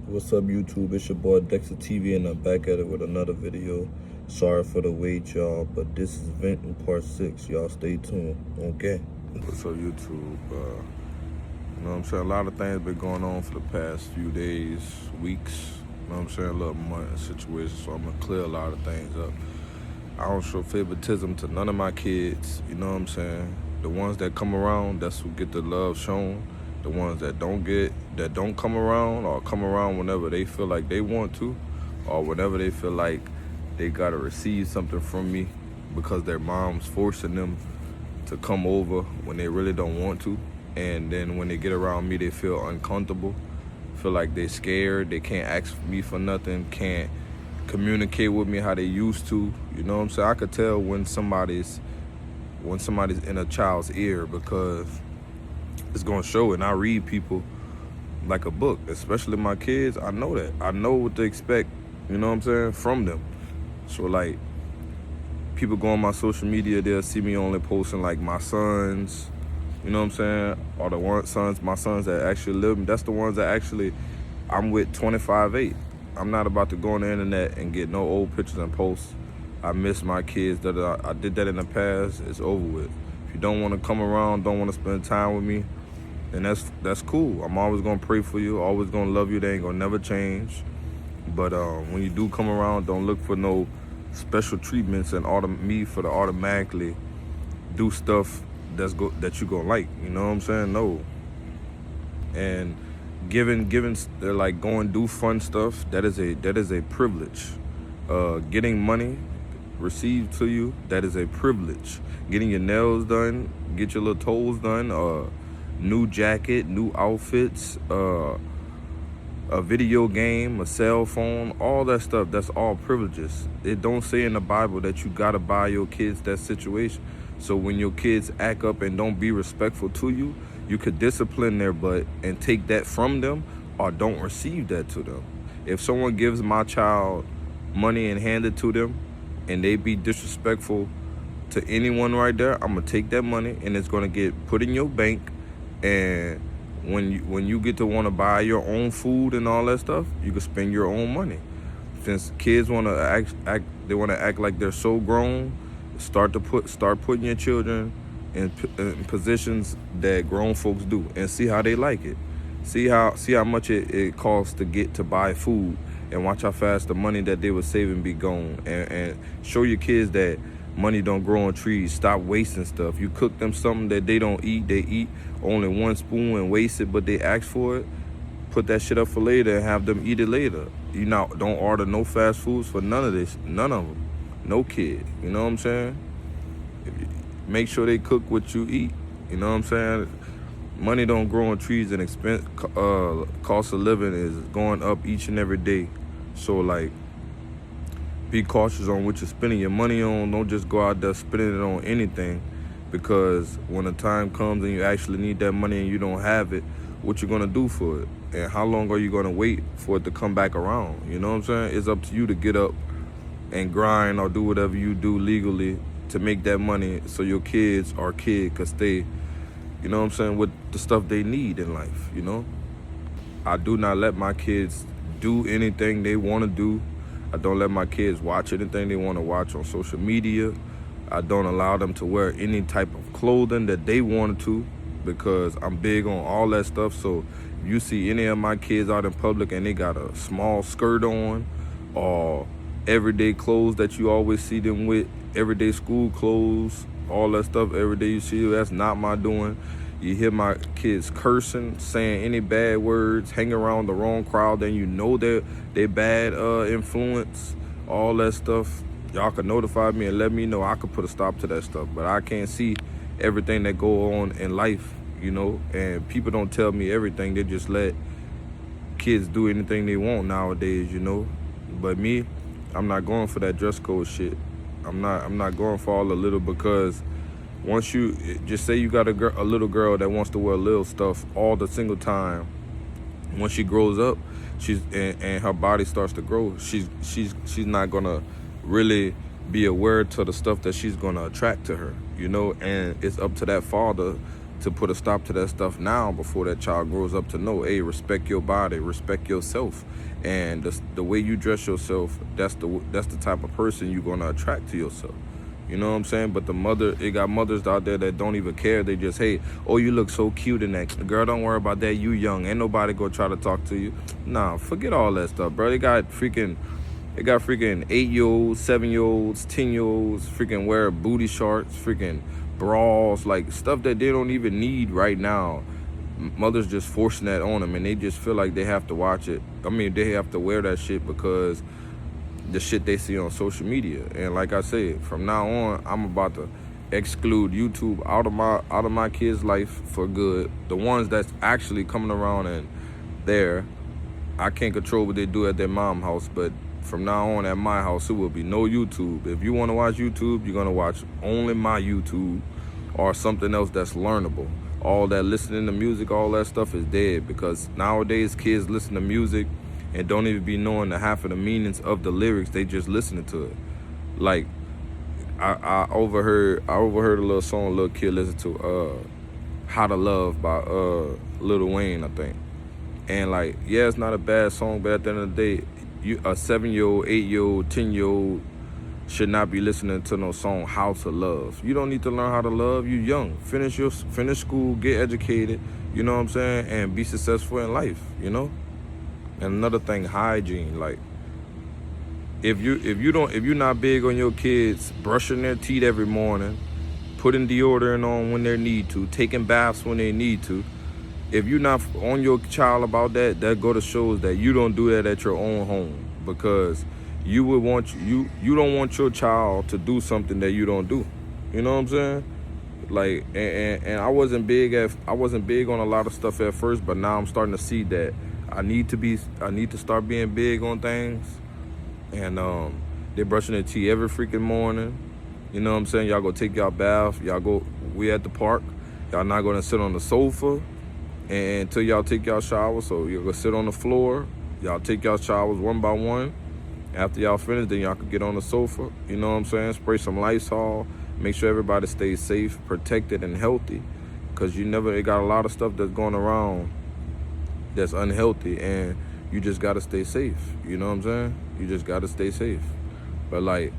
What's up, YouTube? It's your boy Dexter TV, and I'm back at it with another video. Sorry for the wait, y'all, but this is Venting Part 6. Y'all stay tuned, okay? What's up, YouTube? You know what I'm saying? A lot of things been going on for the past few days, weeks. You know what I'm saying? A little month situation, so I'm gonna clear a lot of things up. I don't show favoritism to none of my kids. You know what I'm saying? The ones that come around, that's who get the love shown. The ones that don't come around, or come around whenever they feel like they want to, or whenever they feel like they gotta receive something from me because their mom's forcing them to come over when they really don't want to. And then when they get around me, they feel uncomfortable, feel like they're scared, they can't ask me for nothing, can't communicate with me how they used to. You know what I'm saying? I could tell when somebody's in a child's ear, because it's gonna show. And I read people like a book, especially my kids. I know that. I know what to expect, you know what I'm saying, from them. So like, people go on my social media, they'll see me only posting like my sons, you know what I'm saying, or my sons that actually live. That's the ones that actually I'm with 25/8. I'm not about to go on the internet and get no old pictures and posts. I miss my kids. I did that in the past. It's over with. If you don't want to come around, don't want to spend time with me, then that's cool. I'm always gonna pray for you, always gonna love you. They ain't gonna never change. But when you do come around, don't look for no special treatments and me for to automatically do stuff that you gonna like. You know what I'm saying? No. And giving like going do fun stuff, that is a privilege. Getting money received to you, that is a privilege. Getting your nails done, get your little toes done, new jacket, new outfits, a video game, a cell phone, all that stuff, that's all privileges. It don't say in the Bible that you gotta buy your kids that situation. So when your kids act up and don't be respectful to you, you could discipline their butt and take that from them, or don't receive that to them. If someone gives my child money and hand it to them, and they be disrespectful to anyone right there, I'm gonna take that money and it's gonna get put in your bank. And when you get to want to buy your own food and all that stuff, you can spend your own money. Since kids want to they want to act like they're so grown. Start putting your children in positions that grown folks do, and see how they like it. See how much it costs to get to buy food, and watch how fast the money that they were saving be gone. And show your kids that money don't grow on trees. Stop wasting stuff. You cook them something that they don't eat, they eat only one spoon and waste it, but they ask for it. Put that shit up for later and have them eat it later. Don't order no fast foods for none of this, none of them. No kid, you know what I'm saying? Make sure they cook what you eat, you know what I'm saying? Money don't grow on trees, and cost of living is going up each and every day. So like, be cautious on what you're spending your money on. Don't just go out there spending it on anything, because when the time comes and you actually need that money and you don't have it, what you gonna do for it? And how long are you gonna wait for it to come back around? You know what I'm saying? It's up to you to get up and grind, or do whatever you do legally to make that money, so your kids could stay, you know what I'm saying, with the stuff they need in life, you know? I do not let my kids do anything they want to do. I don't let my kids watch anything they want to watch on social media. I don't allow them to wear any type of clothing that they wanted to, because I'm big on all that stuff. So if you see any of my kids out in public and they got a small skirt on, or everyday clothes that you always see them with, everyday school clothes, all that stuff, every day you see, that's not my doing. You hear my kids cursing, saying any bad words, hang around the wrong crowd, then you know they're bad influence, all that stuff. Y'all can notify me and let me know. I could put a stop to that stuff. But I can't see everything that go on in life, you know, and people don't tell me everything. They just let kids do anything they want nowadays, you know. But me, I'm not going for that dress code shit. I'm not going for all the little, because once you just say you got a little girl that wants to wear little stuff all the single time, when she grows up, and her body starts to grow, she's not gonna really be aware to the stuff that she's gonna attract to her, you know. And it's up to that father to put a stop to that stuff now before that child grows up to know, hey, respect your body, respect yourself. And the way you dress yourself, that's the type of person you're going to attract to yourself. You know what I'm saying? But it got mothers out there that don't even care. They just, hey, oh, you look so cute in that. Girl, don't worry about that. You young. Ain't nobody gonna try to talk to you. Nah, forget all that stuff, bro. They got freaking 8-year-olds, 7-year-olds, 10-year-olds, freaking wear booty shorts, freaking bras, like stuff that they don't even need right now. Mothers just forcing that on them, and they just feel like they have to watch it. I mean, they have to wear that shit because the shit they see on social media. And like I said, from now on, I'm about to exclude YouTube out of my kids' life for good. The ones that's actually coming around and there, I can't control what they do at their mom's house, but from now on at my house, it will be no YouTube. If you want to watch YouTube, you're going to watch only my YouTube or something else that's learnable. All that listening to music, all that stuff is dead, because nowadays kids listen to music and don't even be knowing the half of the meanings of the lyrics. They just listening to it. Like, I overheard a little song a little kid listen to, How to Love by Lil Wayne, I think. And like, yeah, it's not a bad song, but at the end of the day, a 7-year-old, 8-year-old, 10-year-old should not be listening to no song How to Love. You don't need to learn how to love. You young. Finish school, get educated, you know what I'm saying, and be successful in life, you know? And another thing, hygiene. Like, if you're not big on your kids brushing their teeth every morning, putting deodorant on when they need to, taking baths when they need to, if you're not on your child about that, that go to shows that you don't do that at your own home, because you don't want your child to do something that you don't do. You know what I'm saying? Like, and I wasn't big on a lot of stuff at first, but now I'm starting to see that I need to start being big on things. And they're brushing their teeth every freaking morning. You know what I'm saying? Y'all go take y'all bath. We at the park. Y'all not gonna sit on the sofa and until y'all take y'all shower. So you're gonna sit on the floor. Y'all take y'all showers one by one. After y'all finish, then y'all can get on the sofa. You know what I'm saying? Spray some Lysol. Make sure everybody stays safe, protected, and healthy. Because it got a lot of stuff that's going around that's unhealthy, and you just got to stay safe. You know what I'm saying? You just got to stay safe. But like,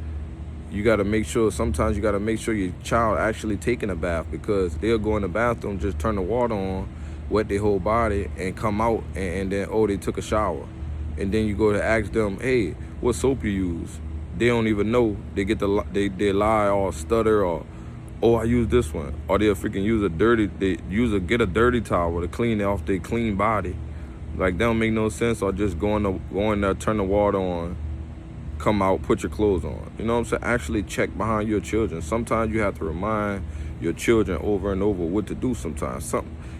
you got to make sure, sometimes you got to make sure your child actually taking a bath, because they'll go in the bathroom, just turn the water on, wet their whole body, and come out, and then, oh, they took a shower. And then you go to ask them, hey, what soap you use? They don't even know. They they lie or stutter, or, oh, I use this one. Or they'll freaking get a dirty towel to clean off their clean body. Like, that don't make no sense. Or just go in there, turn the water on, come out, put your clothes on. You know what I'm saying? Actually check behind your children. Sometimes you have to remind your children over and over what to do sometimes.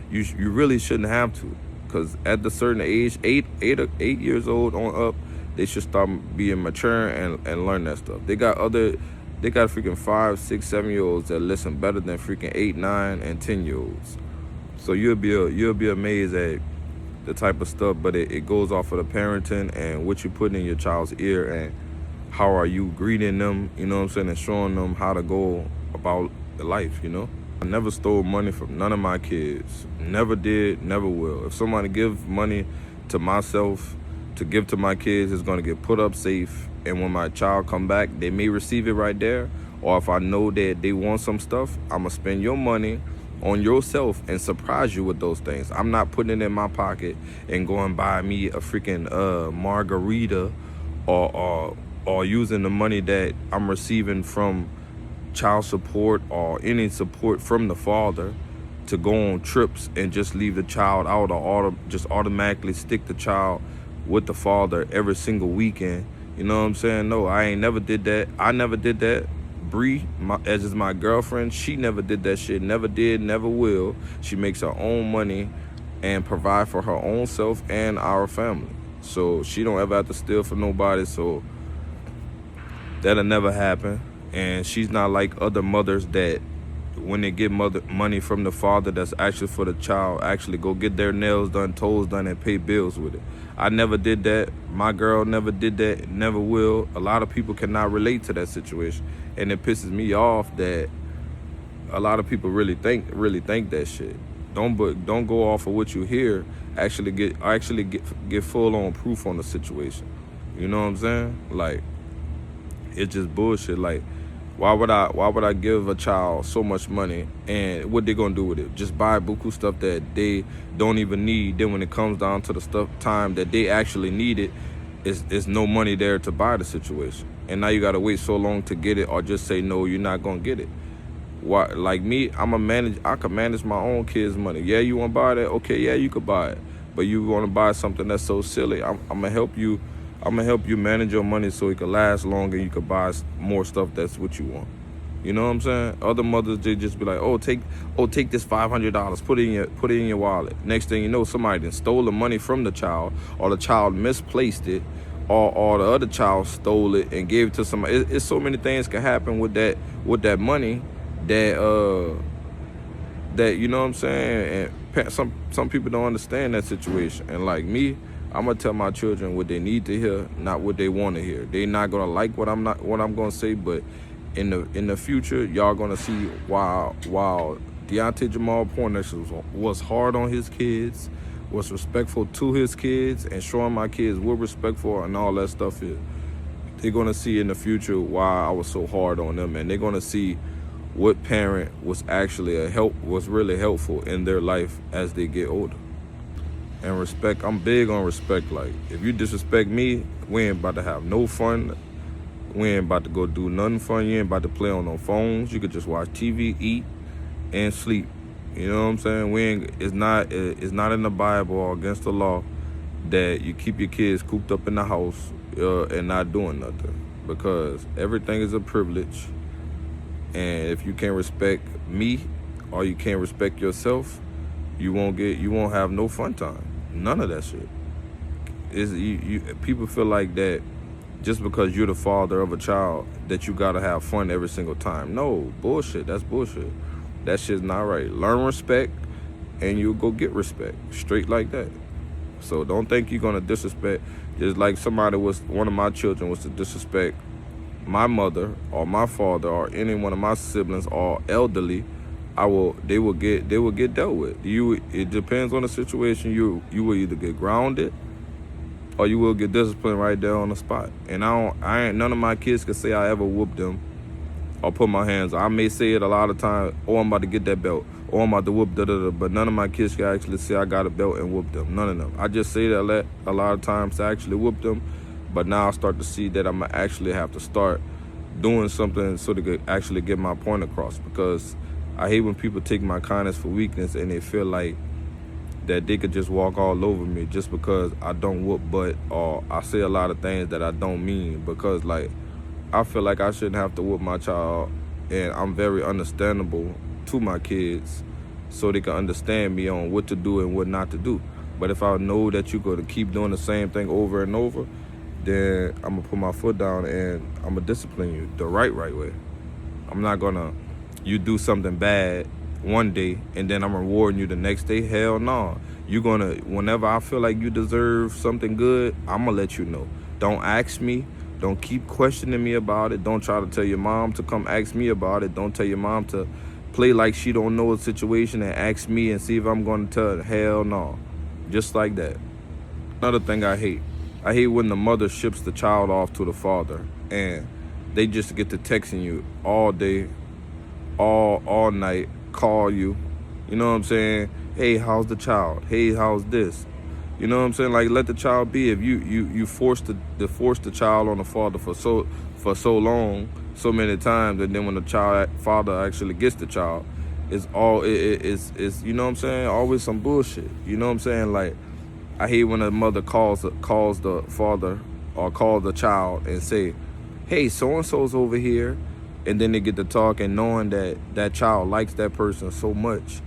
You really shouldn't have to. Because at the certain age, 8 years old on up, they should start being mature and learn that stuff. They got freaking 5, 6, 7-year-olds that listen better than freaking 8, 9, and 10-year-olds. So you'll be amazed at the type of stuff, but it goes off of the parenting and what you put in your child's ear, and how are you greeting them, you know what I'm saying, and showing them how to go about the life, you know? I never stole money from none of my kids. Never did, never will. If somebody give money to myself to give to my kids, it's gonna get put up safe. And when my child come back, they may receive it right there. Or if I know that they want some stuff, I'ma spend your money on yourself and surprise you with those things. I'm not putting it in my pocket and going buy me a freaking margarita, or using the money that I'm receiving from child support or any support from the father to go on trips and just leave the child out, or just automatically stick the child with the father every single weekend. You know what I'm saying? No, I ain't never did that. I never did that. Bree, as is my girlfriend, she never did that shit. Never did, never will. She makes her own money and provide for her own self and our family. So she don't ever have to steal from nobody. So that'll never happen. And she's not like other mothers that when they get money from the father that's actually for the child, actually go get their nails done, toes done, and pay bills with it. I never did that. My girl never did that, never will. A lot of people cannot relate to that situation. And it pisses me off that a lot of people really think that shit. Don't go off of what you hear. Actually get full on proof on the situation. You know what I'm saying? Like, it's just bullshit. Like, why would I give a child so much money, and what they gonna do with it? Just buy buku stuff that they don't even need. Then when it comes down to the time that they actually need it, is no money there to buy the situation. And now you gotta wait so long to get it, or just say no, you're not gonna get it. Why? Like me, I can manage my own kids' money. Yeah, you wanna buy that? Okay, yeah, you could buy it. But you wanna buy something that's so silly, I'm gonna help you. I'm gonna help you manage your money so it can last longer. You can buy more stuff that's what you want. You know what I'm saying? Other mothers, they just be like, take this $500, put it in your wallet. Next thing you know, somebody then stole the money from the child, or the child misplaced it, or the other child stole it and gave it to somebody. It's so many things can happen with that money that you know what I'm saying. And some people don't understand that situation. And like me, I'm gonna tell my children what they need to hear, not what they want to hear. They not gonna like what I'm gonna say, but in the future, y'all gonna see while Deontay Jamal Poindexter was hard on his kids, was respectful to his kids, and showing my kids what respectful and all that stuff is. They're gonna see in the future why I was so hard on them, and they're gonna see what parent was actually was really helpful in their life as they get older. And respect, I'm big on respect. Like, if you disrespect me, we ain't about to have no fun. We ain't about to go do nothing fun. You ain't about to play on no phones. You could just watch TV, eat, and sleep. You know what I'm saying? It's not in the Bible or against the law that you keep your kids cooped up in the house and not doing nothing, because everything is a privilege. And if you can't respect me, or you can't respect yourself, you won't have no fun time. None of that shit. People feel like that just because you're the father of a child that you gotta have fun every single time. No, bullshit. That's bullshit. That shit's not right. Learn respect, and you'll go get respect. Straight like that. So don't think you're gonna disrespect. Just like one of my children was to disrespect my mother or my father or any one of my siblings or elderly, they will get dealt with. It depends on the situation. You will either get grounded or you will get disciplined right there on the spot. And none of my kids can say I ever whooped them or put my hands on. I may say it a lot of times, I'm about to get that belt, or I'm about to whoop but none of my kids can actually say I got a belt and whoop them. None of them. I just say that a lot of times to actually whoop them, but now I start to see that I'm actually have to start doing something so they could actually get my point across, because I hate when people take my kindness for weakness and they feel like that they could just walk all over me just because I don't whoop butt or I say a lot of things that I don't mean, because like I feel like I shouldn't have to whoop my child, and I'm very understandable to my kids so they can understand me on what to do and what not to do. But if I know that you're going to keep doing the same thing over and over, then I'm going to put my foot down and I'm going to discipline you the right way. I'm not going to, you do something bad one day and then I'm rewarding you the next day. Hell no. You're going to, whenever I feel like you deserve something good, I'm going to let you know. Don't ask me. Don't keep questioning me about it. Don't try to tell your mom to come ask me about it. Don't tell your mom to play like she don't know a situation and ask me and see if I'm going to tell her. Hell no. Just like that. Another thing I hate when the mother ships the child off to the father and they just get to texting you all day, all night, call you. You know what I'm saying? Hey, how's the child? Hey, how's this? You know what I'm saying? Like, let the child be. If you force the child on the father for so long, so many times, and then when the father actually gets the child, it's you know what I'm saying? Always some bullshit. You know what I'm saying? Like, I hate when a mother calls the father or calls the child and say, hey, so-and-so's over here. And then they get to talking knowing that child likes that person so much.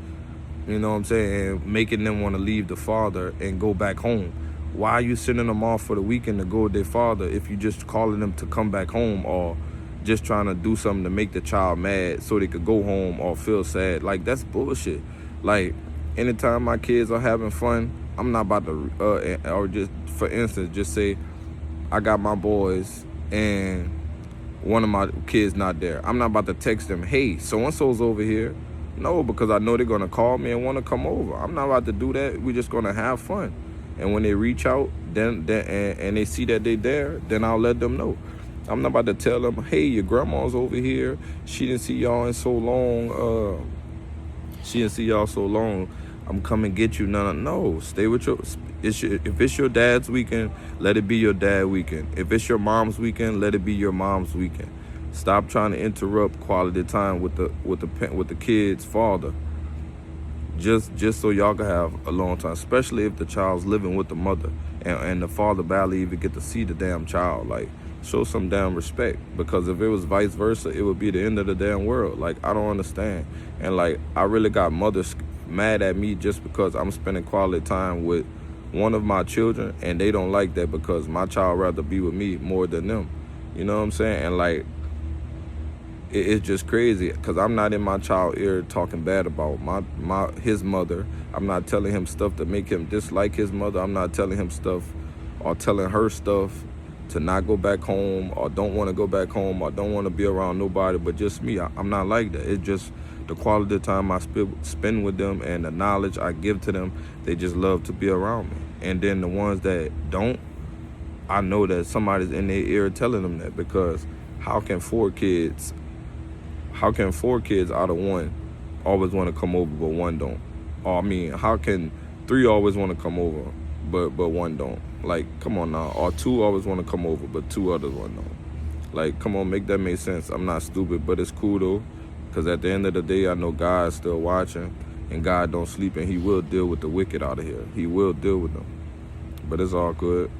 You know what I'm saying? And making them want to leave the father and go back home. Why are you sending them off for the weekend to go with their father if you just calling them to come back home, or just trying to do something to make the child mad so they could go home or feel sad? Like, that's bullshit. Like, anytime my kids are having fun, I'm not about to, or just, for instance, just say I got my boys and one of my kids not there. I'm not about to text them, hey, so-and-so's over here. No, because I know they're going to call me and want to come over. I'm not about to do that. We're just going to have fun. And when they reach out and they see that they're there, then I'll let them know. I'm not about to tell them, hey, your grandma's over here. She didn't see y'all in so long. I'm coming get you. No. Stay with if it's your dad's weekend, let it be your dad weekend. If it's your mom's weekend, let it be your mom's weekend. Stop trying to interrupt quality time with the kid's father. Just so y'all can have a long time, especially if the child's living with the mother and the father barely even get to see the damn child. Like, show some damn respect, because if it was vice versa, it would be the end of the damn world. Like, I don't understand. And like, I really got mothers mad at me just because I'm spending quality time with one of my children, and they don't like that because my child rather be with me more than them. You know what I'm saying? And like, it's just crazy, because I'm not in my child's ear talking bad about his mother. I'm not telling him stuff to make him dislike his mother. I'm not telling him stuff or telling her stuff to not go back home, or don't want to go back home, or don't want to be around nobody but just me. I'm not like that. It's just the quality of time I spend with them and the knowledge I give to them. They just love to be around me. And then the ones that don't, I know that somebody's in their ear telling them that, because how can four kids out of one always want to come over but one don't? Or I mean, how can three always want to come over but one don't? Like, come on now. Or two always want to come over but two others one don't. Like, come on, make that make sense. I'm not stupid, but it's cool though, because at the end of the day, I know God is still watching, and God don't sleep, and he will deal with the wicked out of here. He will deal with them. But it's all good.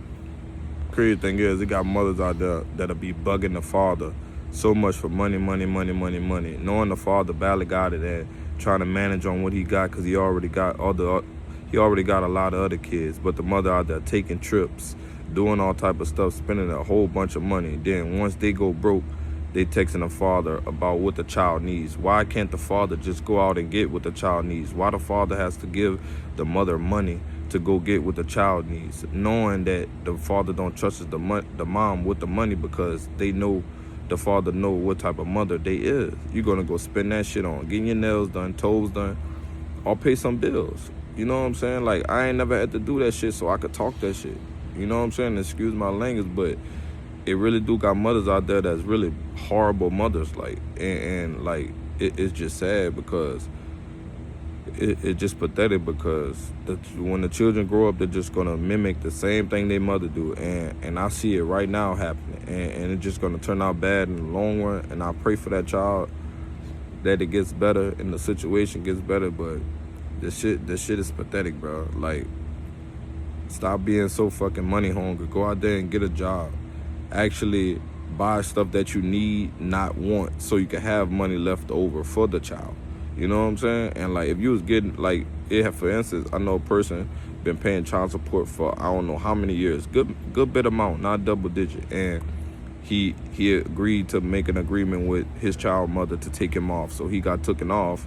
Crazy thing is, they got mothers out there that'll be bugging the father so much for money, knowing the father barely got it and trying to manage on what he got, because he already got a lot of other kids. But the mother out there taking trips, doing all type of stuff, spending a whole bunch of money. Then once they go broke, they texting the father about what the child needs. Why can't the father just go out and get what the child needs? Why the father has to give the mother money to go get what the child needs, knowing that the father don't trust the mom with the money, because they know the father know what type of mother they is. You're gonna go spend that shit on getting your nails done, toes done, or pay some bills. You know what I'm saying? Like, I ain't never had to do that shit so I could talk that shit. You know what I'm saying? Excuse my language, but it really do got mothers out there that's really horrible mothers. Like, and like, it's just sad, because it's just pathetic, because when the children grow up, they're just gonna mimic the same thing their mother do, and I see it right now happening, and it's just gonna turn out bad in the long run. And I pray for that child that it gets better and the situation gets better. But this shit is pathetic, bro. Like, stop being so fucking money hungry. Go out there and get a job. Actually buy stuff that you need, not want, so you can have money left over for the child. You know what I'm saying? And like, if you was getting, like, for instance, I know a person been paying child support for I don't know how many years, good bit amount, not double digit, and he agreed to make an agreement with his child mother to take him off. So he got taken off,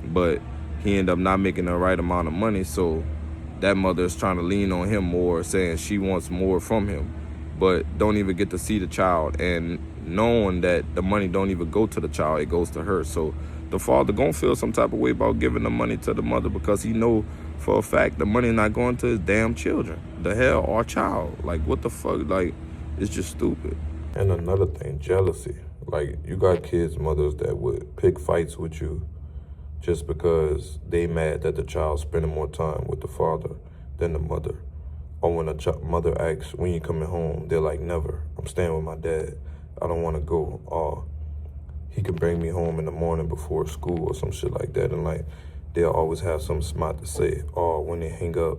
but he ended up not making the right amount of money. So that mother is trying to lean on him more, saying she wants more from him, but don't even get to see the child, and knowing that the money don't even go to the child, it goes to her. So the father gonna feel some type of way about giving the money to the mother, because he know for a fact the money not going to his damn children, the hell, or child. Like, what the fuck? Like, it's just stupid. And another thing, jealousy. Like, you got kids, mothers that would pick fights with you just because they mad that the child's spending more time with the father than the mother. Or when a mother asks, when you coming home, they're like, never. I'm staying with my dad. I don't want to go. Or he can bring me home in the morning before school or some shit like that. And like, they'll always have something smart to say. Or when they hang up,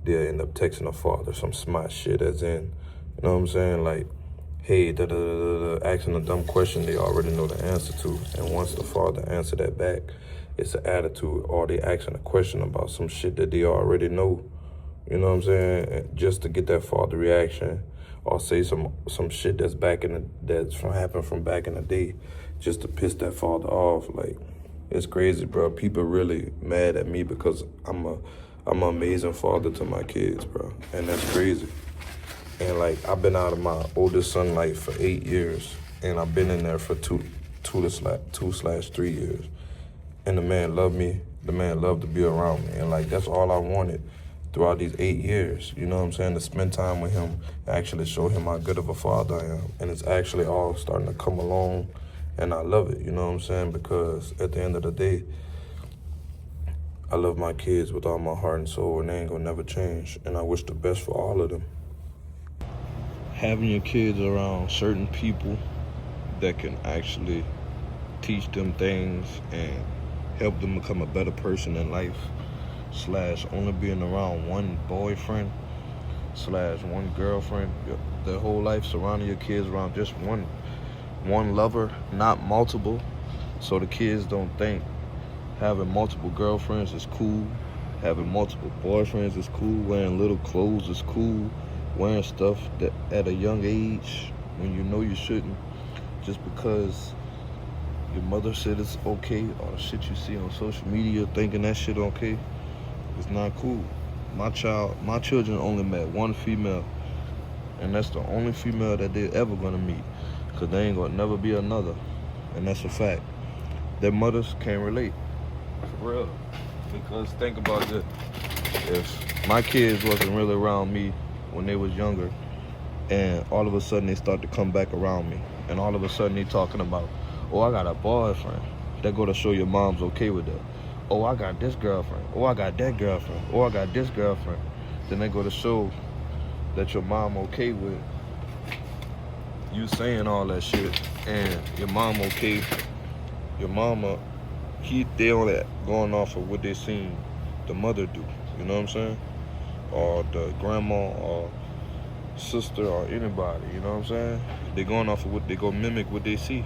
they'll end up texting the father some smart shit, as in, you know what I'm saying? Like, hey, asking a dumb question they already know the answer to. And once the father answer that back, it's an attitude. Or they asking a question about some shit that they already know. You know what I'm saying? Just to get that father reaction, or say some shit that's happened from back in the day, just to piss that father off. Like, it's crazy, bro. People really mad at me because I'm an amazing father to my kids, bro, and that's crazy. And like, I've been out of my oldest son's life for 8 years, and I've been in there for two slash 3 years. And the man loved me. The man loved to be around me, and like that's all I wanted throughout these 8 years. You know what I'm saying? To spend time with him, actually show him how good of a father I am, and it's actually all starting to come along, and I love it. You know what I'm saying? Because at the end of the day, I love my kids with all my heart and soul, and they ain't gonna never change. And I wish the best for all of them. Having your kids around certain people that can actually teach them things and help them become a better person in life, / only being around one boyfriend / one girlfriend, their whole life surrounding your kids around just one lover, not multiple, so the kids don't think having multiple girlfriends is cool, having multiple boyfriends is cool, wearing little clothes is cool, wearing stuff that at a young age when you know you shouldn't, just because your mother said it's okay, or the shit you see on social media thinking that shit okay, it's not cool. My children only met one female, and that's the only female that they're ever gonna meet, because they ain't gonna never be another, and that's a fact. Their mothers can't relate. For real. Because think about this. If my kids wasn't really around me when they was younger, and all of a sudden they start to come back around me, and all of a sudden they talking about, oh, I got a boyfriend, that go to show your mom's okay with that. Oh, I got this girlfriend. Oh, I got that girlfriend. Oh, I got this girlfriend. Then they go to show that your mom okay with you saying all that shit, and your mom okay. Your mama, they only going off of what they seen the mother do. You know what I'm saying? Or the grandma or sister or anybody. You know what I'm saying? They going off of what they go mimic what they see.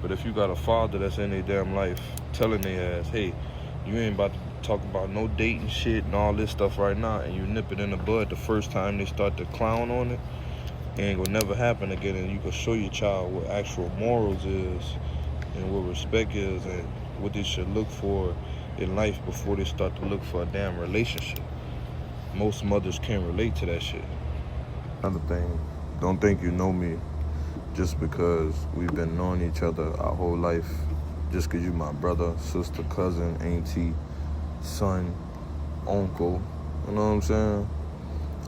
But if you got a father that's in their damn life telling their ass, hey, you ain't about to talk about no dating shit and all this stuff right now, and you nip it in the bud the first time they start to clown on it, it ain't gonna never happen again. And you can show your child what actual morals is and what respect is and what they should look for in life before they start to look for a damn relationship. Most mothers can't relate to that shit. Another thing, don't think you know me just because we've been knowing each other our whole life. Just because you my brother, sister, cousin, auntie, son, uncle, you know what I'm saying?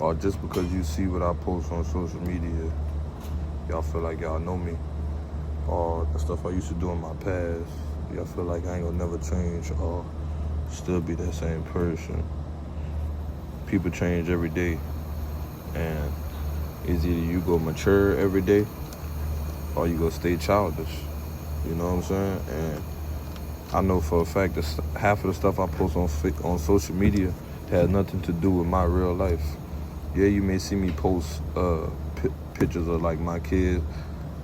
Or just because you see what I post on social media, y'all feel like y'all know me. Or the stuff I used to do in my past, y'all feel like I ain't gonna never change or still be that same person. People change every day, and it's either you go mature every day or you go stay childish. You know what I'm saying? And I know for a fact that half of the stuff I post on social media has nothing to do with my real life. Yeah, you may see me post pictures of like my kids.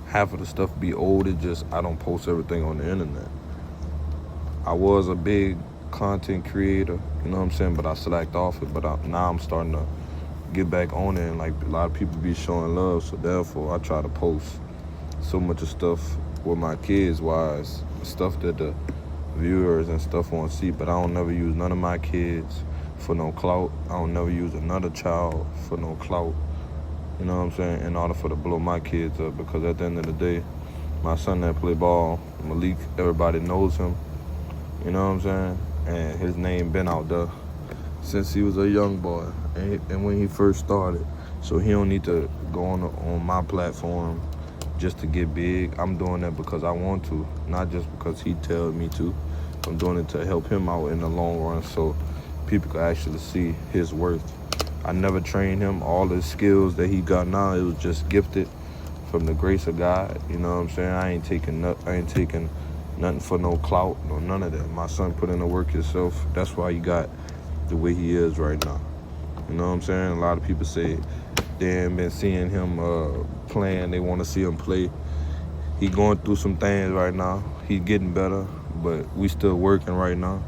Half of the stuff be old. It just I don't post everything on the internet. I was a big content creator, you know what I'm saying, but I slacked off it. But now I'm starting to get back on it, and like a lot of people be showing love, so therefore I try to post so much of stuff with my kids wise, stuff that the viewers and stuff won't see. But I don't never use none of my kids for no clout. I don't never use another child for no clout, you know what I'm saying, in order for to blow my kids up. Because at the end of the day, my son that play ball, Malik, everybody knows him, you know what I'm saying, and his name been out there since he was a young boy and when he first started. So he don't need to go on my platform just to get big. I'm doing that because I want to, not just because he tells me to. I'm doing it to help him out in the long run so people can actually see his worth. I never trained him. All the skills that he got now, it was just gifted from the grace of God. You know what I'm saying? I ain't taking nothing for no clout, no none of that. My son put in the work himself. That's why he got the way he is right now. You know what I'm saying? A lot of people say they ain't been seeing him playing. They want to see him play. He going through some things right now. He getting better, but we still working right now.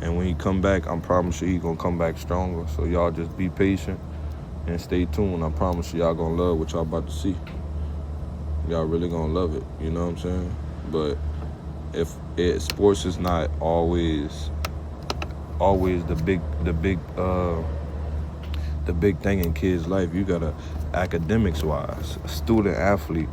And when he come back, I promise you he gonna come back stronger. So y'all just be patient and stay tuned. I promise you y'all gonna love what y'all about to see. Y'all really gonna love it, you know what I'm saying? But sports is not always the big thing in kids' life. You gotta, academics wise, a student athlete,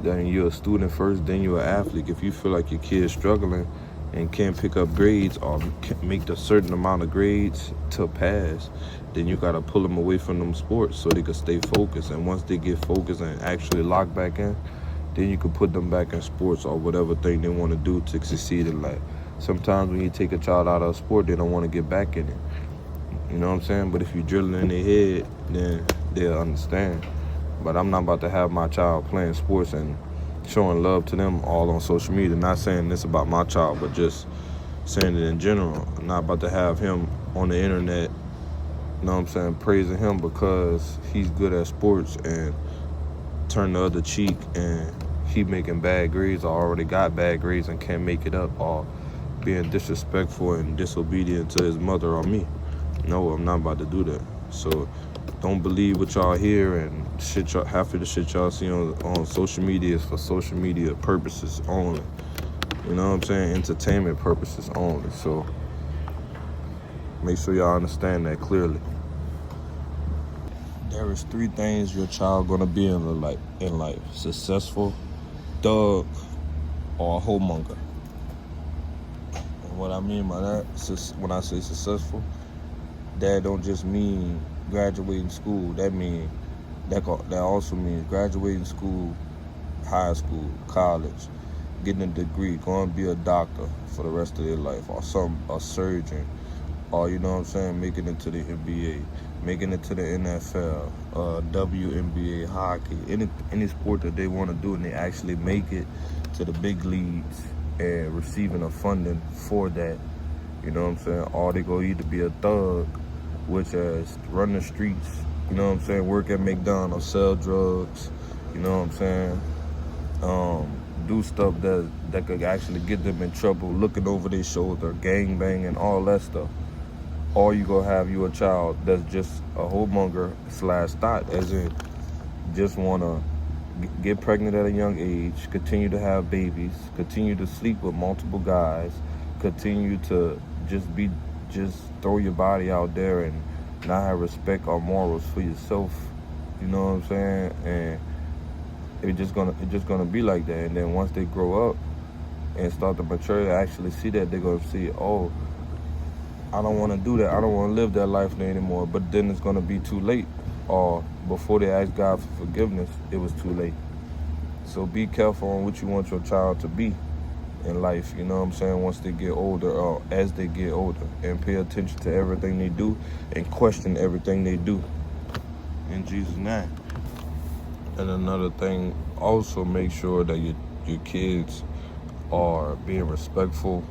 then you're a student first, then you're an athlete. If you feel like your kid's struggling and can't pick up grades or can't make the certain amount of grades to pass, then you gotta pull them away from them sports so they can stay focused. And once they get focused and actually lock back in, then you can put them back in sports or whatever thing they want to do to succeed in life. Sometimes when you take a child out of a sport, they don't want to get back in it. You know what I'm saying? But if you drill it in their head, then they'll understand. But I'm not about to have my child playing sports and showing love to them all on social media. Not saying this about my child, but just saying it in general. I'm not about to have him on the internet, you know what I'm saying, praising him because he's good at sports and turn the other cheek and he making bad grades or already got bad grades and can't make it up, or being disrespectful and disobedient to his mother or me. No, I'm not about to do that. So don't believe what y'all hear, and shit, half of the shit y'all see on social media is for social media purposes only. You know what I'm saying? Entertainment purposes only. So make sure y'all understand that clearly. There is 3 things your child gonna be in life: successful, thug, or a homemonger. And what I mean by that, when I say successful, that don't just mean graduating school. That also means graduating school, high school, college, getting a degree, going to be a doctor for the rest of their life, or a surgeon, or, you know what I'm saying, making it to the NBA, making it to the NFL, WNBA, hockey, any sport that they want to do, and they actually make it to the big leagues and receiving a funding for that. You know what I'm saying? Or they go either be a thug, which is run the streets, you know what I'm saying, work at McDonald's, sell drugs, you know what I'm saying, do stuff that could actually get them in trouble, looking over their shoulder, gang banging, all that stuff. Or you gonna have you a child that's just a homemonger / thought, as in just wanna get pregnant at a young age, continue to have babies, continue to sleep with multiple guys, continue to just throw your body out there and not have respect or morals for yourself. You know what I'm saying? And it's just gonna be like that. And then once they grow up and start to mature, they actually see that, they're gonna see, oh, I don't want to do that. I don't want to live that life anymore. But then it's gonna be too late. Or before they ask God for forgiveness, it was too late. So be careful on what you want your child to be in life, you know what I'm saying, once they get older, or as they get older, and pay attention to everything they do and question everything they do, in Jesus' name. And another thing, also make sure that your kids are being respectful,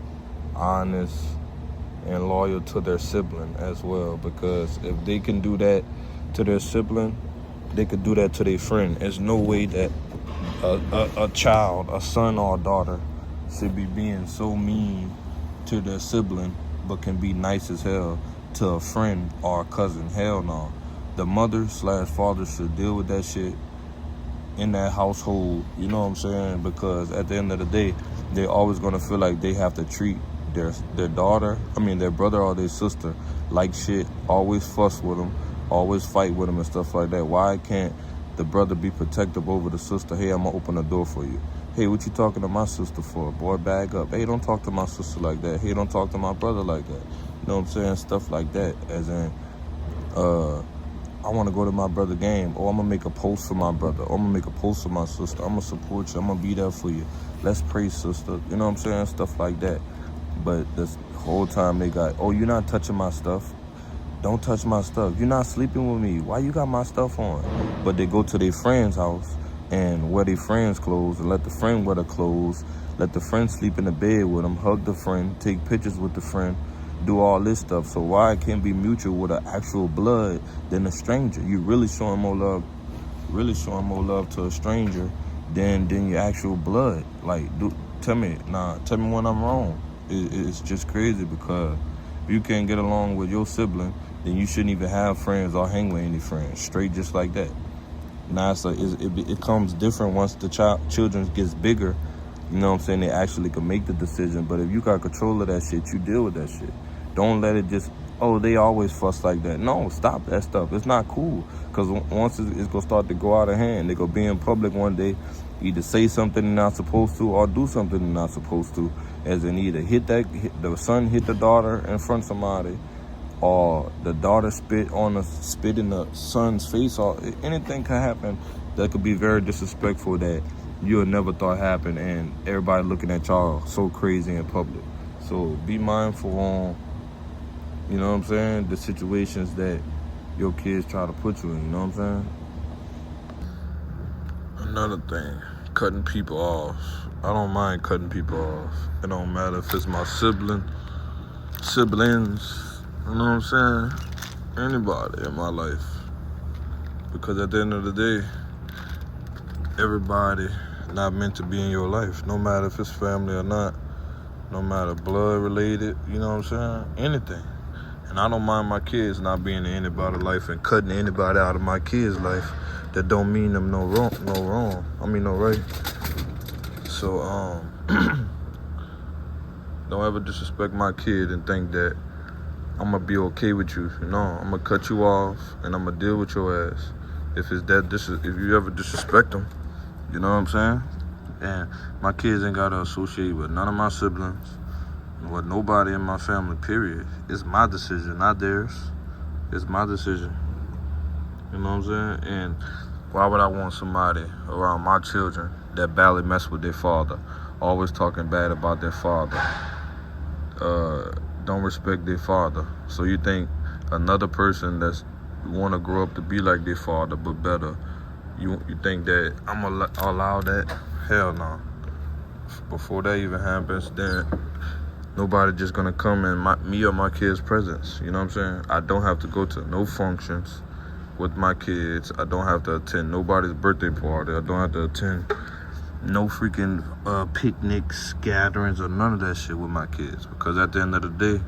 honest, and loyal to their sibling as well, because if they can do that to their sibling, they could do that to their friend. There's no way that a child, a son or a daughter, should be being so mean to their sibling but can be nice as hell to a friend or a cousin. Hell no. The mother / father should deal with that shit in that household, you know what I'm saying? Because at the end of the day, they're always gonna feel like they have to treat their brother or their sister like shit, always fuss with them, always fight with them and stuff like that. Why can't the brother be protective over the sister? Hey, I'm gonna open the door for you. Hey, what you talking to my sister for? Boy, bag up. Hey, don't talk to my sister like that. Hey, don't talk to my brother like that. You know what I'm saying? Stuff like that. As in, I want to go to my brother game. Or I'm going to make a post for my brother. Or I'm going to make a post for my sister. I'm going to support you. I'm going to be there for you. Let's pray, sister. You know what I'm saying? Stuff like that. But this whole time they got, oh, you're not touching my stuff. Don't touch my stuff. You're not sleeping with me. Why you got my stuff on? But they go to their friend's house and wear their friend's clothes, and let the friend wear the clothes, let the friend sleep in the bed with them, hug the friend, take pictures with the friend, do all this stuff. So why it can't be mutual with an actual blood than a stranger? You really showing more love to a stranger than your actual blood. Like, tell me when I'm wrong. It's just crazy, because if you can't get along with your sibling, then you shouldn't even have friends or hang with any friends. Straight just like that. Now it comes different once the children gets bigger. You know what I'm saying? They actually can make the decision. But if you got control of that shit, you deal with that shit. Don't let it just oh, they always fuss like that. No, stop that stuff. It's not cool. Because once it's going to start to go out of hand, they're going to be in public one day, either say something they're not supposed to or do something they're not supposed to, as in either the son hit the daughter in front of somebody, or the daughter spit in the son's face, or anything can happen that could be very disrespectful that you would never thought happened, and everybody looking at y'all so crazy in public. So be mindful on, you know what I'm saying, the situations that your kids try to put you in, you know what I'm saying? Another thing, cutting people off. I don't mind cutting people off. It don't matter if it's my siblings, you know what I'm saying? Anybody in my life. Because at the end of the day, everybody not meant to be in your life, no matter if it's family or not, no matter blood related, you know what I'm saying? Anything. And I don't mind my kids not being in anybody's life and cutting anybody out of my kids' life that don't mean them no right. So, don't ever disrespect my kid and think that I'm gonna be okay with you. No, I'm gonna cut you off and I'm gonna deal with your ass. If you ever disrespect them, you know what I'm saying? And my kids ain't gotta associate with none of my siblings, with nobody in my family, period. It's my decision, not theirs. It's my decision. You know what I'm saying? And why would I want somebody around my children that badly mess with their father, always talking bad about their father, don't respect their father? So you think another person that's want to grow up to be like their father but better, you think that I'm gonna allow that? Hell no. Before that even happens, then nobody just gonna come in me or my kids' presence. You know what I'm saying? I don't have to go to no functions with my kids. I don't have to attend nobody's birthday party. I don't have to attend no freaking picnics, gatherings, or none of that shit with my kids. Because at the end of the day,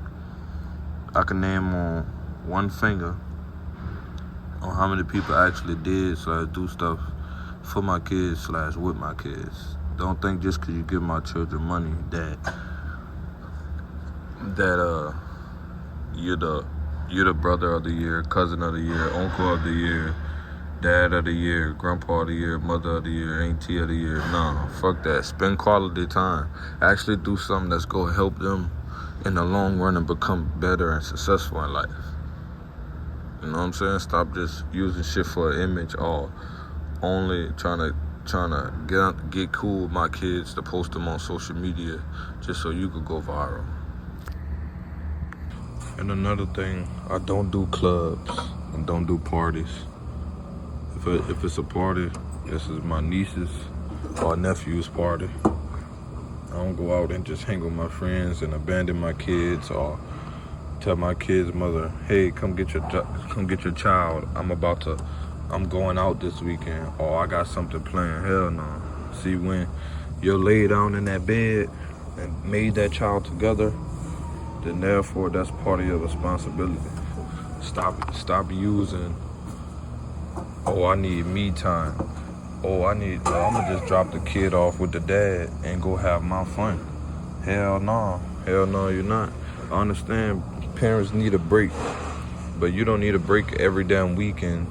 I can name on one finger on how many people actually did do stuff for my kids / with my kids. Don't think just because you give my children money that you're the brother of the year, cousin of the year, uncle of the year, dad of the year, grandpa of the year, mother of the year, auntie of the year. Nah, fuck that. Spend quality time. Actually do something that's going to help them in the long run and become better and successful in life. You know what I'm saying? Stop just using shit for an image or only trying to get cool with my kids to post them on social media just so you could go viral. And another thing, I don't do clubs and don't do parties. If it's a party, this is my niece's or nephew's party. I don't go out and just hang with my friends and abandon my kids or tell my kid's mother, hey, come get your child. I'm going out this weekend, or I got something planned. Hell no. See, when you're laid down in that bed and made that child together, then therefore that's part of your responsibility. Stop using, oh, I need me time. Oh, I'm gonna just drop the kid off with the dad and go have my fun. Hell no, you're not. I understand parents need a break, but you don't need a break every damn weekend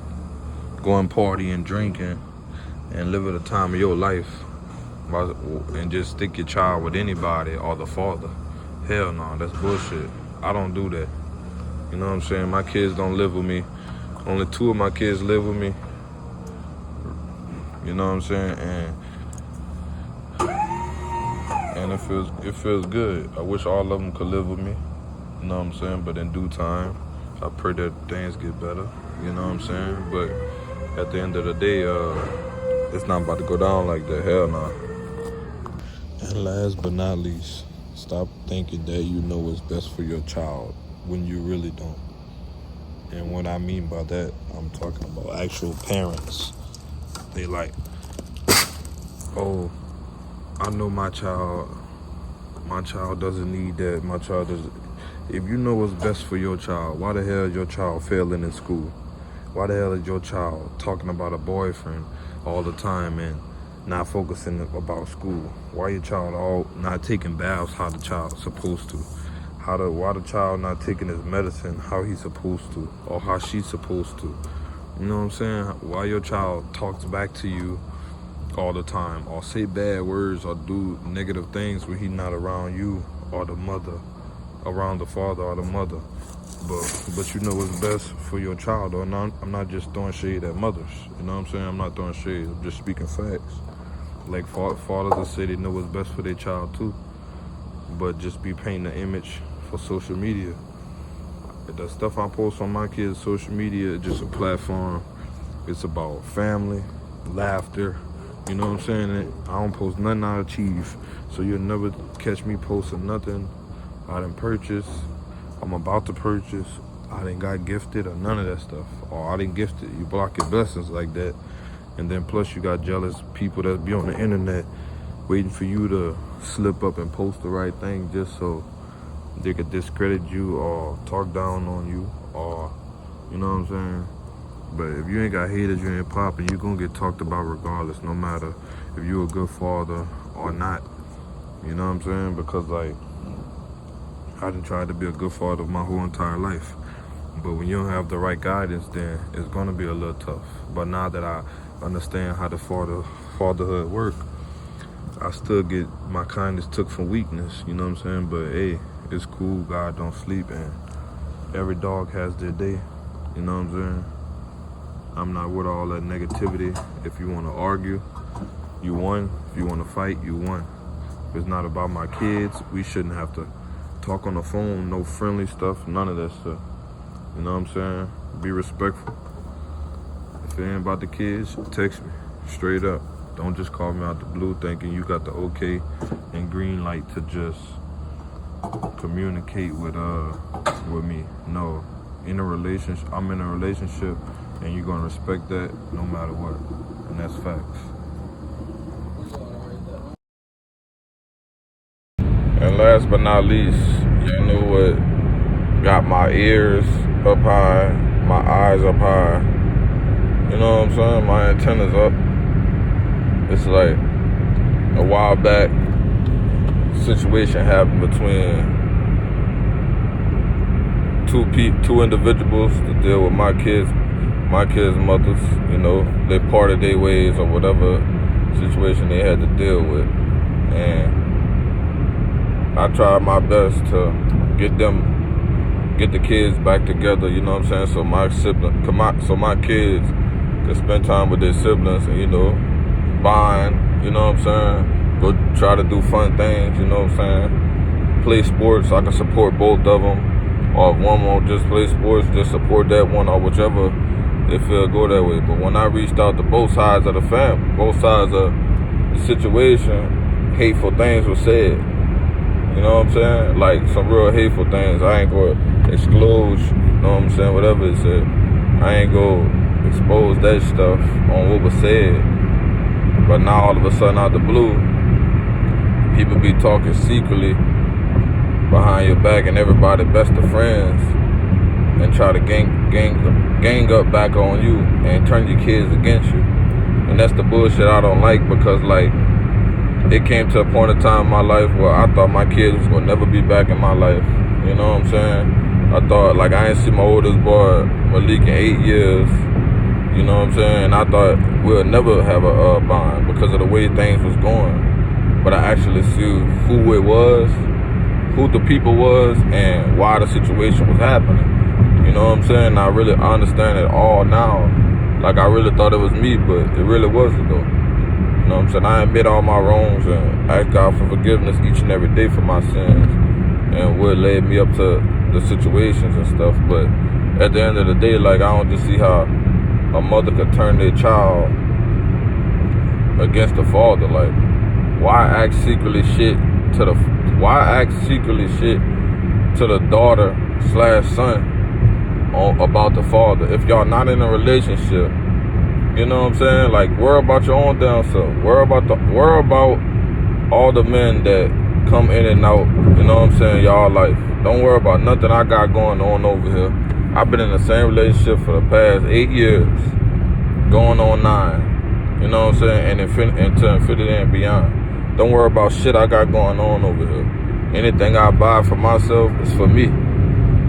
going partying, drinking, and living the time of your life and just stick your child with anybody or the father. Hell no, that's bullshit. I don't do that. You know what I'm saying? My kids don't live with me. Only 2 of my kids live with me. You know what I'm saying? And it feels good. I wish all of them could live with me. You know what I'm saying? But in due time, I pray that things get better. You know what I'm saying? But at the end of the day, it's not about to go down like that. Hell no. And last but not least, stop thinking that you know what's best for your child when you really don't. And what I mean by that, I'm talking about actual parents. They like, oh, I know my child doesn't need that. My child doesn't. If you know what's best for your child, why the hell is your child failing in school? Why the hell is your child talking about a boyfriend all the time and not focusing about school? Why your child all not taking baths how the child's supposed to? why the child not taking his medicine how he's supposed to or how she's supposed to. You know what I'm saying? Why your child talks back to you all the time or say bad words or do negative things when he's not around you or the mother, around the father or the mother. But you know what's best for your child. Or not, I'm not just throwing shade at mothers. You know what I'm saying? I'm not throwing shade. I'm just speaking facts. Like fathers will say they know what's best for their child too. But just be painting the image for social media. The stuff I post on my kids' social media is just a platform. It's about family, laughter. You know what I'm saying? I don't post nothing I achieve. So you'll never catch me posting nothing I didn't purchase, I'm about to purchase, I didn't got gifted or none of that stuff. Or I didn't gift it. You block your blessings like that. And then plus you got jealous people that be on the internet waiting for you to slip up and post the right thing just so they could discredit you or talk down on you or, you know what I'm saying? But if you ain't got haters, you ain't popping, you gonna get talked about regardless, no matter if you a good father or not. You know what I'm saying? Because like, I done tried to be a good father my whole entire life. But when you don't have the right guidance, then it's gonna be a little tough. But now that I understand how the fatherhood work, I still get my kindness took from weakness, you know what I'm saying? But hey, it's cool, God don't sleep, and every dog has their day, you know what I'm saying? I'm not with all that negativity. If you wanna argue, you won. If you wanna fight, you won. If it's not about my kids, we shouldn't have to talk on the phone, no friendly stuff, none of that stuff. You know what I'm saying? Be respectful. If it ain't about the kids, text me, straight up. Don't just call me out the blue thinking you got the okay and green light to just communicate with me. No, in a relationship, I'm in a relationship, and you're gonna respect that no matter what, and that's facts. And last but not least, you know what got my ears up high, my eyes up high. You know what I'm saying? My antennas up. It's like a while back, situation happened between two individuals to deal with my kids' mothers. You know, they parted their ways or whatever situation they had to deal with, and I tried my best to get the kids back together. You know what I'm saying? So my kids could spend time with their siblings and, you know, bond. You know what I'm saying? Go try to do fun things. You know what I'm saying? Play sports. I can support both of them. Or if one won't just play sports, just support that one or whichever they feel go that way. But when I reached out to both sides of the family, both sides of the situation, hateful things were said. You know what I'm saying? Like some real hateful things. I ain't gonna expose, you know what I'm saying? Whatever it said. I ain't gonna expose that stuff on what was said. But now all of a sudden out the blue, people be talking secretly behind your back and everybody best of friends and try to gang up back on you and turn your kids against you. And that's the bullshit I don't like, because like it came to a point in time in my life where I thought my kids was gonna never be back in my life. You know what I'm saying? I thought, like, I ain't see my oldest boy Malik in 8 years. You know what I'm saying? And I thought we'll never have a bond because of the way things was going. But I actually see who it was, who the people was, and why the situation was happening. You know what I'm saying? I really understand it all now. Like, I really thought it was me, but it really wasn't though. You know what I'm saying? I admit all my wrongs and ask God for forgiveness each and every day for my sins and what led me up to the situations and stuff. But at the end of the day, like, I don't just see how a mother could turn their child against the father. Like, why act secretly shit to the daughter/son about the father if y'all not in a relationship? You know what I'm saying? Like, worry about your own damn self. Worry about all the men that come in and out, you know what I'm saying, y'all life. Don't worry about nothing I got going on over here. I've been in the same relationship for the past 8 years, going on 9. You know what I'm saying? And to infinity and beyond. Don't worry about shit I got going on over here. Anything I buy for myself is for me.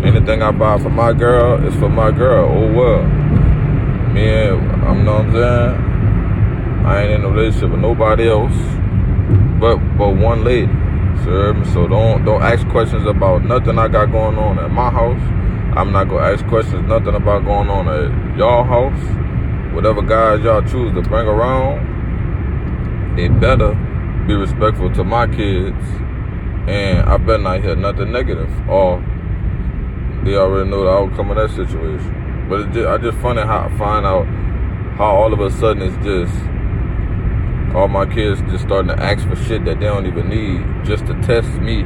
Anything I buy for my girl is for my girl. Oh well. Me and, you know what I'm saying? I ain't in a relationship with nobody else but one lady. So don't ask questions about nothing I got going on at my house. I'm not gonna ask questions nothing about going on at y'all house. Whatever guys y'all choose to bring around, they better be respectful to my kids, and I better not hear nothing negative, or they already know the outcome of that situation. But I just find out how all of a sudden it's just all my kids just starting to ask for shit that they don't even need, just to test me,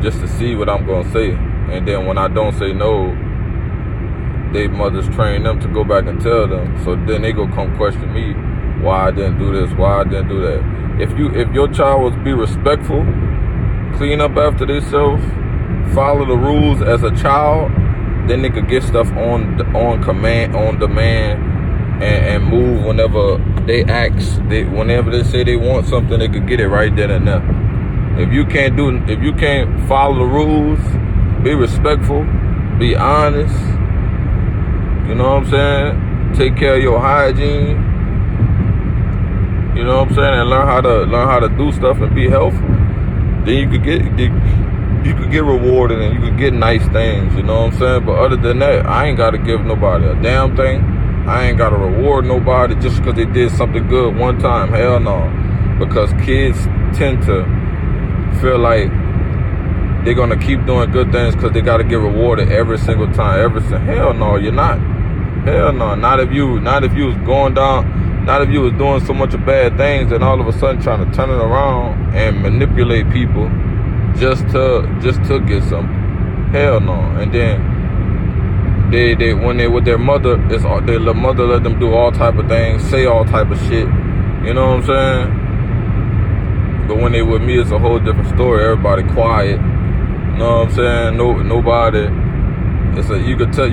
just to see what I'm gonna say. And then when I don't say no, they mothers train them to go back and tell them. So then they go come question me why I didn't do this, why I didn't do that. If your child was be respectful, clean up after themselves, follow the rules as a child, then they could get stuff on command, on demand, and move whenever they ask. Whenever they say they want something, they could get it right then and there. If you can't follow the rules, be respectful, be honest, you know what I'm saying? Take care of your hygiene, you know what I'm saying, and learn how to do stuff and be healthy. Then you could get rewarded and you could get nice things, you know what I'm saying? But other than that, I ain't gotta give nobody a damn thing. I ain't gotta reward nobody just because they did something good one time. Hell no. Because kids tend to feel like they're gonna keep doing good things because they gotta get rewarded every single time. Hell no, you're not. Hell no. Not if you was going down, not if you was doing so much of bad things and all of a sudden trying to turn it around and manipulate people just to get something. Hell no. And then they when they with their mother, their little mother let them do all type of things, say all type of shit. You know what I'm saying? But when they with me, it's a whole different story. Everybody quiet. You know what I'm saying? Nobody. You could tell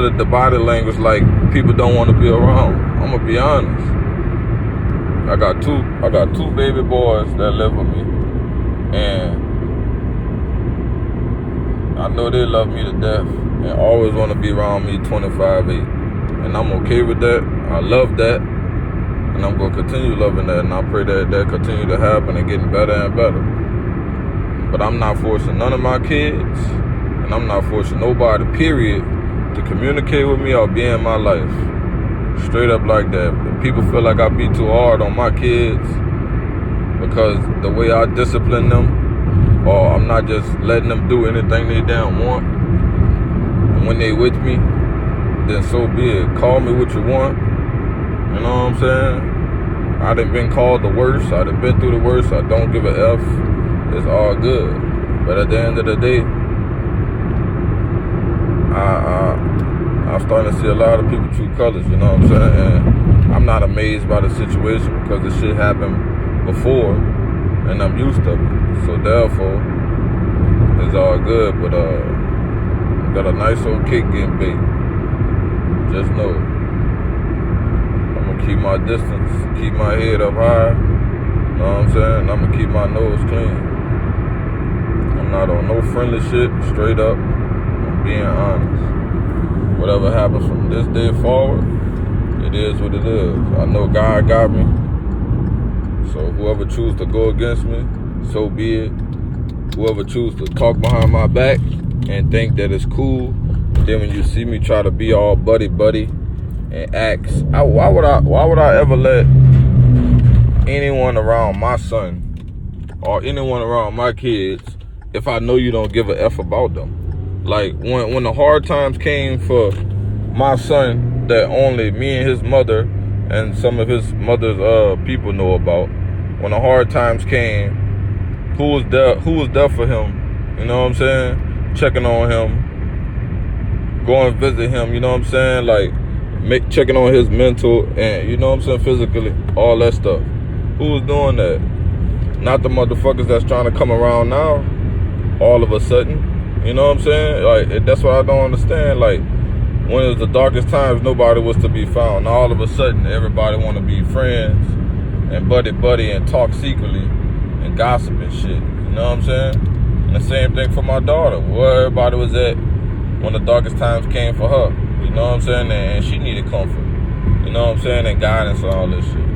that the body language, like people don't want to be around. I'm gonna be honest. I got two baby boys that live with me, and I know they love me to death and always want to be around me 25/8. And I'm okay with that. I love that. And I'm going to continue loving that. And I pray that continue to happen and getting better and better. But I'm not forcing none of my kids, and I'm not forcing nobody, period, to communicate with me or be in my life. Straight up like that. If people feel like I be too hard on my kids because the way I discipline them, or I'm not just letting them do anything they damn want, and when they with me, then so be it. Call me what you want. You know what I'm saying? I done been called the worst. I done been through the worst. I don't give a F. It's all good. But at the end of the day, I'm starting to see a lot of people true colors, you know what I'm saying? And I'm not amazed by the situation because the shit happened before and I'm used to it. So therefore, it's all good. But got a nice old cake getting baked. Just know it. I'm gonna keep my distance, keep my head up high. You know what I'm saying? I'm gonna keep my nose clean. I'm not on no friendly shit, straight up. I'm being honest. Whatever happens from this day forward, it is what it is. I know God got me. So whoever chooses to go against me, so be it. Whoever chooses to talk behind my back and think that it's cool, then when you see me try to be all buddy and ask, why would I ever let anyone around my son or anyone around my kids if I know you don't give a F about them? Like when the hard times came for my son that only me and his mother and some of his mother's people know about, when the hard times came, who was there for him? You know what I'm saying? Checking on him, going to visit him, you know what I'm saying? Like checking on his mental and, you know what I'm saying, physically, all that stuff. Who was doing that? Not the motherfuckers that's trying to come around now all of a sudden. You know what I'm saying? Like, that's what I don't understand. Like, when it was the darkest times, nobody was to be found. Now all of a sudden, everybody want to be friends and buddy and talk secretly and gossip and shit. You know what I'm saying? the same thing for my daughter. Where everybody was at when the darkest times came for her. You know what I'm saying? And she needed comfort. You know what I'm saying? And guidance and all this shit.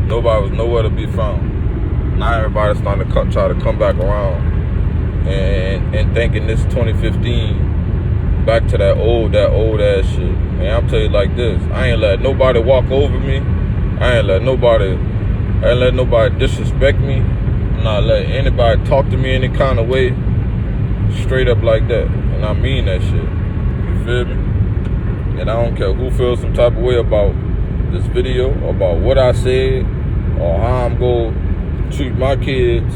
Nobody was nowhere to be found. Now everybody's starting to try to come back around and thinking this 2015 back to that old ass shit. And I'm telling you like this, I ain't let nobody walk over me. I ain't let nobody disrespect me. I'm not letting anybody talk to me any kind of way. Straight up like that. And I mean that shit. You feel me? And I don't care who feels some type of way about this video, about what I said, or how I'm going to treat my kids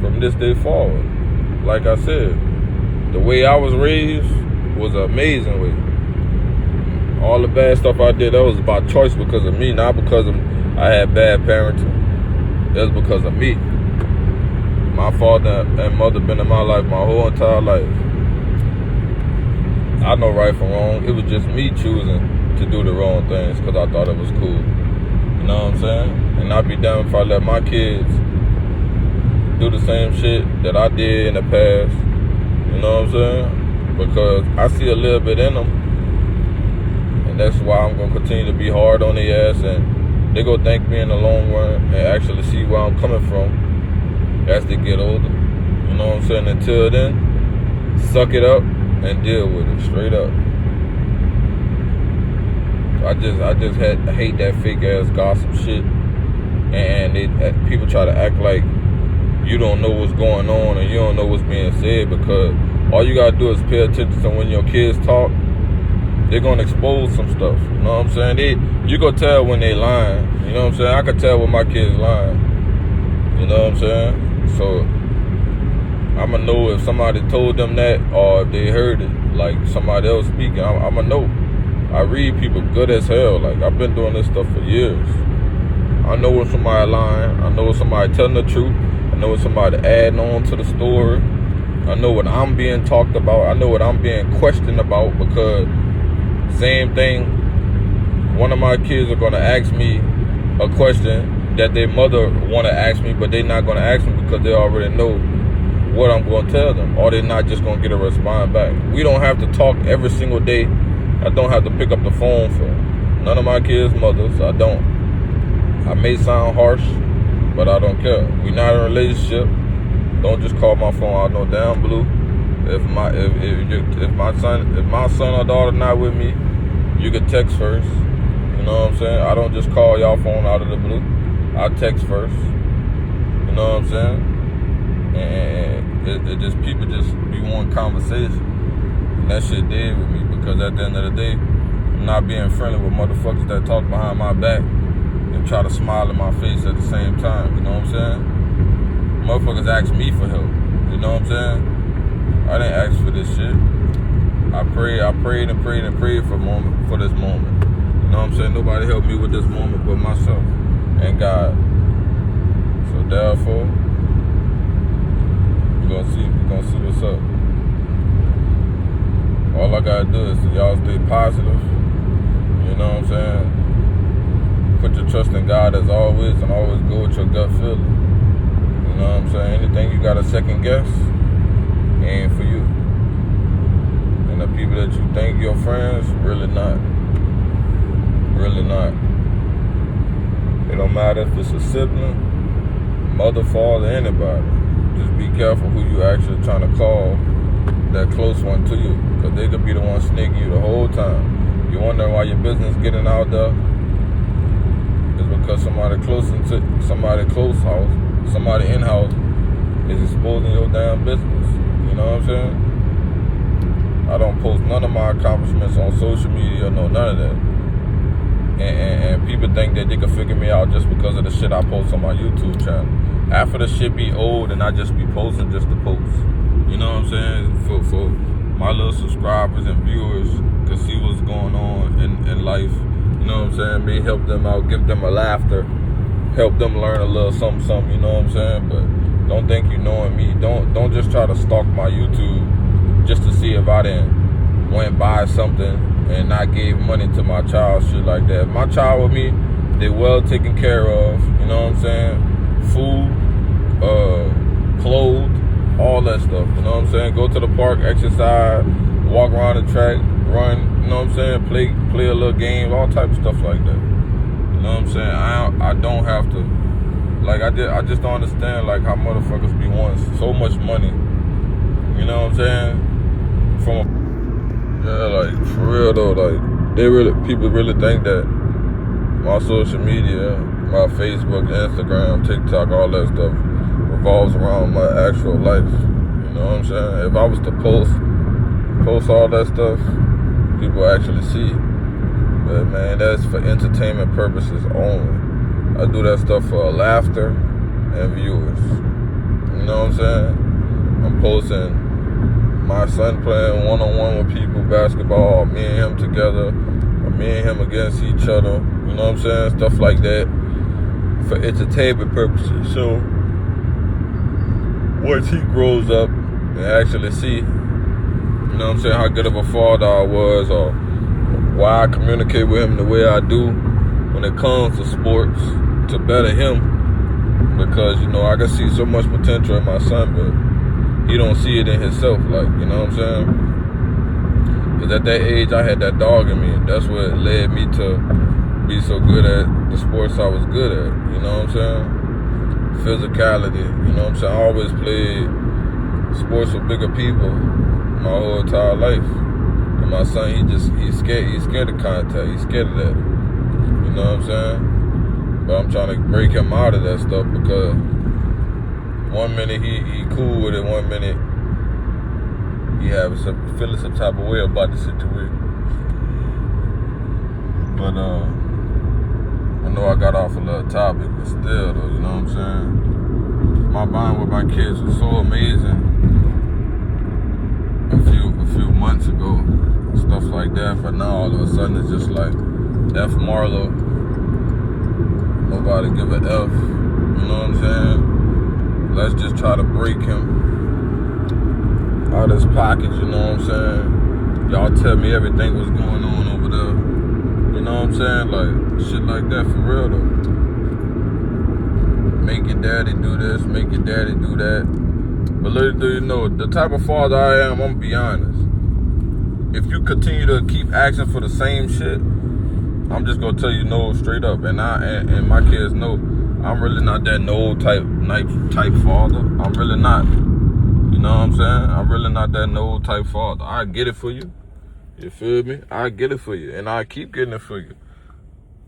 from this day forward. Like I said, the way I was raised was an amazing way. All the bad stuff I did, that was by choice because of me, not because I had bad parenting. That was because of me. My father and mother been in my life my whole entire life. I know right from wrong. It was just me choosing to do the wrong things because I thought it was cool. You know what I'm saying? And I'd be damned if I let my kids do the same shit that I did in the past. You know what I'm saying? Because I see a little bit in them. And that's why I'm going to continue to be hard on their ass. And they going to thank me in the long run and actually see where I'm coming from as they get older. You know what I'm saying? Until then, suck it up and deal with it straight up. I hate that fake ass gossip shit, and people try to act like you don't know what's going on and you don't know what's being said, because all you gotta do is pay attention to when your kids talk. They're gonna expose some stuff. You know what I'm saying? You gonna tell when they lying. You know what I'm saying? I can tell when my kids lying. You know what I'm saying? So I'ma know if somebody told them that or if they heard it, like somebody else speaking. I'ma know. I read people good as hell. Like, I've been doing this stuff for years. I know when somebody lying. I know when somebody telling the truth. I know when somebody adding on to the story. I know what I'm being talked about. I know what I'm being questioned about, because same thing, one of my kids are gonna ask me a question that their mother wanna ask me, but they're not gonna ask me because they already know what I'm gonna tell them, or they're not just gonna get a response back. We don't have to talk every single day. I don't have to pick up the phone for none of my kids' mothers. I don't. I may sound harsh, but I don't care. We're not in a relationship. Don't just call my phone out no damn blue. If my son or daughter not with me, you can text first. You know what I'm saying? I don't just call y'all phone out of the blue. I text first. You know what I'm saying? And it just, people just be wanting conversation. And that shit dead with me, because at the end of the day, I'm not being friendly with motherfuckers that talk behind my back and try to smile in my face at the same time. You know what I'm saying? Motherfuckers ask me for help. You know what I'm saying? I didn't ask for this shit. I prayed for this moment. You know what I'm saying? Nobody helped me with this moment but myself and God. So therefore, we're gonna see what's up. All I gotta do is y'all stay positive. You know what I'm saying? Put your trust in God as always, and always go with your gut feeling. You know what I'm saying? Anything you got to second guess ain't for you. And the people that you think your friends, really not. Really not. It don't matter if it's a sibling, mother, father, anybody. Just be careful who you actually trying to call that close one to you, because they could be the one snaking you the whole time. You wonder why your business getting out there? It's because somebody close house, somebody in-house is exposing your damn business. You know what I'm saying? I don't post none of my accomplishments on social media, no, none of that. And people think that they can figure me out just because of the shit I post on my YouTube channel. After the shit be old and I just be posting just to post. You know what I'm saying? For my little subscribers and viewers to see what's going on in life. You know what I'm saying? May help them out, give them a laughter, help them learn a little something, you know what I'm saying? But don't think you knowing me. Don't just try to stalk my YouTube just to see if I didn't went buy something and not gave money to my child, shit like that. If my child with me, they well taken care of, you know what I'm saying? Food, clothes, all that stuff, you know what I'm saying? Go to the park, exercise, walk around the track, run, you know what I'm saying? Play a little game, all type of stuff like that. You know what I'm saying? I don't have to, like, I just don't understand, like, how motherfuckers be wanting so much money, you know what I'm saying? Yeah, like, for real though, like, people really think that my social media, my Facebook, Instagram, TikTok, all that stuff revolves around my actual life. You know what I'm saying? If I was to post all that stuff, people actually see it. But man, that's for entertainment purposes only. I do that stuff for laughter and viewers. You know what I'm saying? I'm posting my son playing one-on-one with people, basketball, me and him together, or me and him against each other. You know what I'm saying? Stuff like that for entertainment purposes. So once he grows up and actually see, you know what I'm saying, how good of a father I was, or why I communicate with him the way I do when it comes to sports to better him, because, you know, I can see so much potential in my son, but he don't see it in himself, like, you know what I'm saying? Because at that age, I had that dog in me, and that's what led me to be so good at the sports I was good at, you know what I'm saying? Physicality, you know what I'm saying? I always played sports with bigger people my whole entire life. And my son, he's scared of contact, he's scared of that. You know what I'm saying? But I'm trying to break him out of that stuff, because one minute he cool with it, one minute he feeling some type of way about the situation. But I know I got off a little topic, but still though, you know what I'm saying? My bond with my kids was so amazing a few months ago, stuff like that. But now all of a sudden it's just like F Marlo, nobody give a F. You know what I'm saying? Let's just try to break him out of his pocket. You know what I'm saying? Y'all tell me everything was going on over there. You know what I'm saying? Like, shit like that, for real though. Make your daddy do this, make your daddy do that. But little do you know, the type of father I am, I'm gonna be honest. If you continue to keep asking for the same shit, I'm just gonna tell you no straight up. And and my kids know I'm really not that no type father. I'm really not. You know what I'm saying? I'm really not that no type father. I get it for you. You feel me? I get it for you, and I keep getting it for you.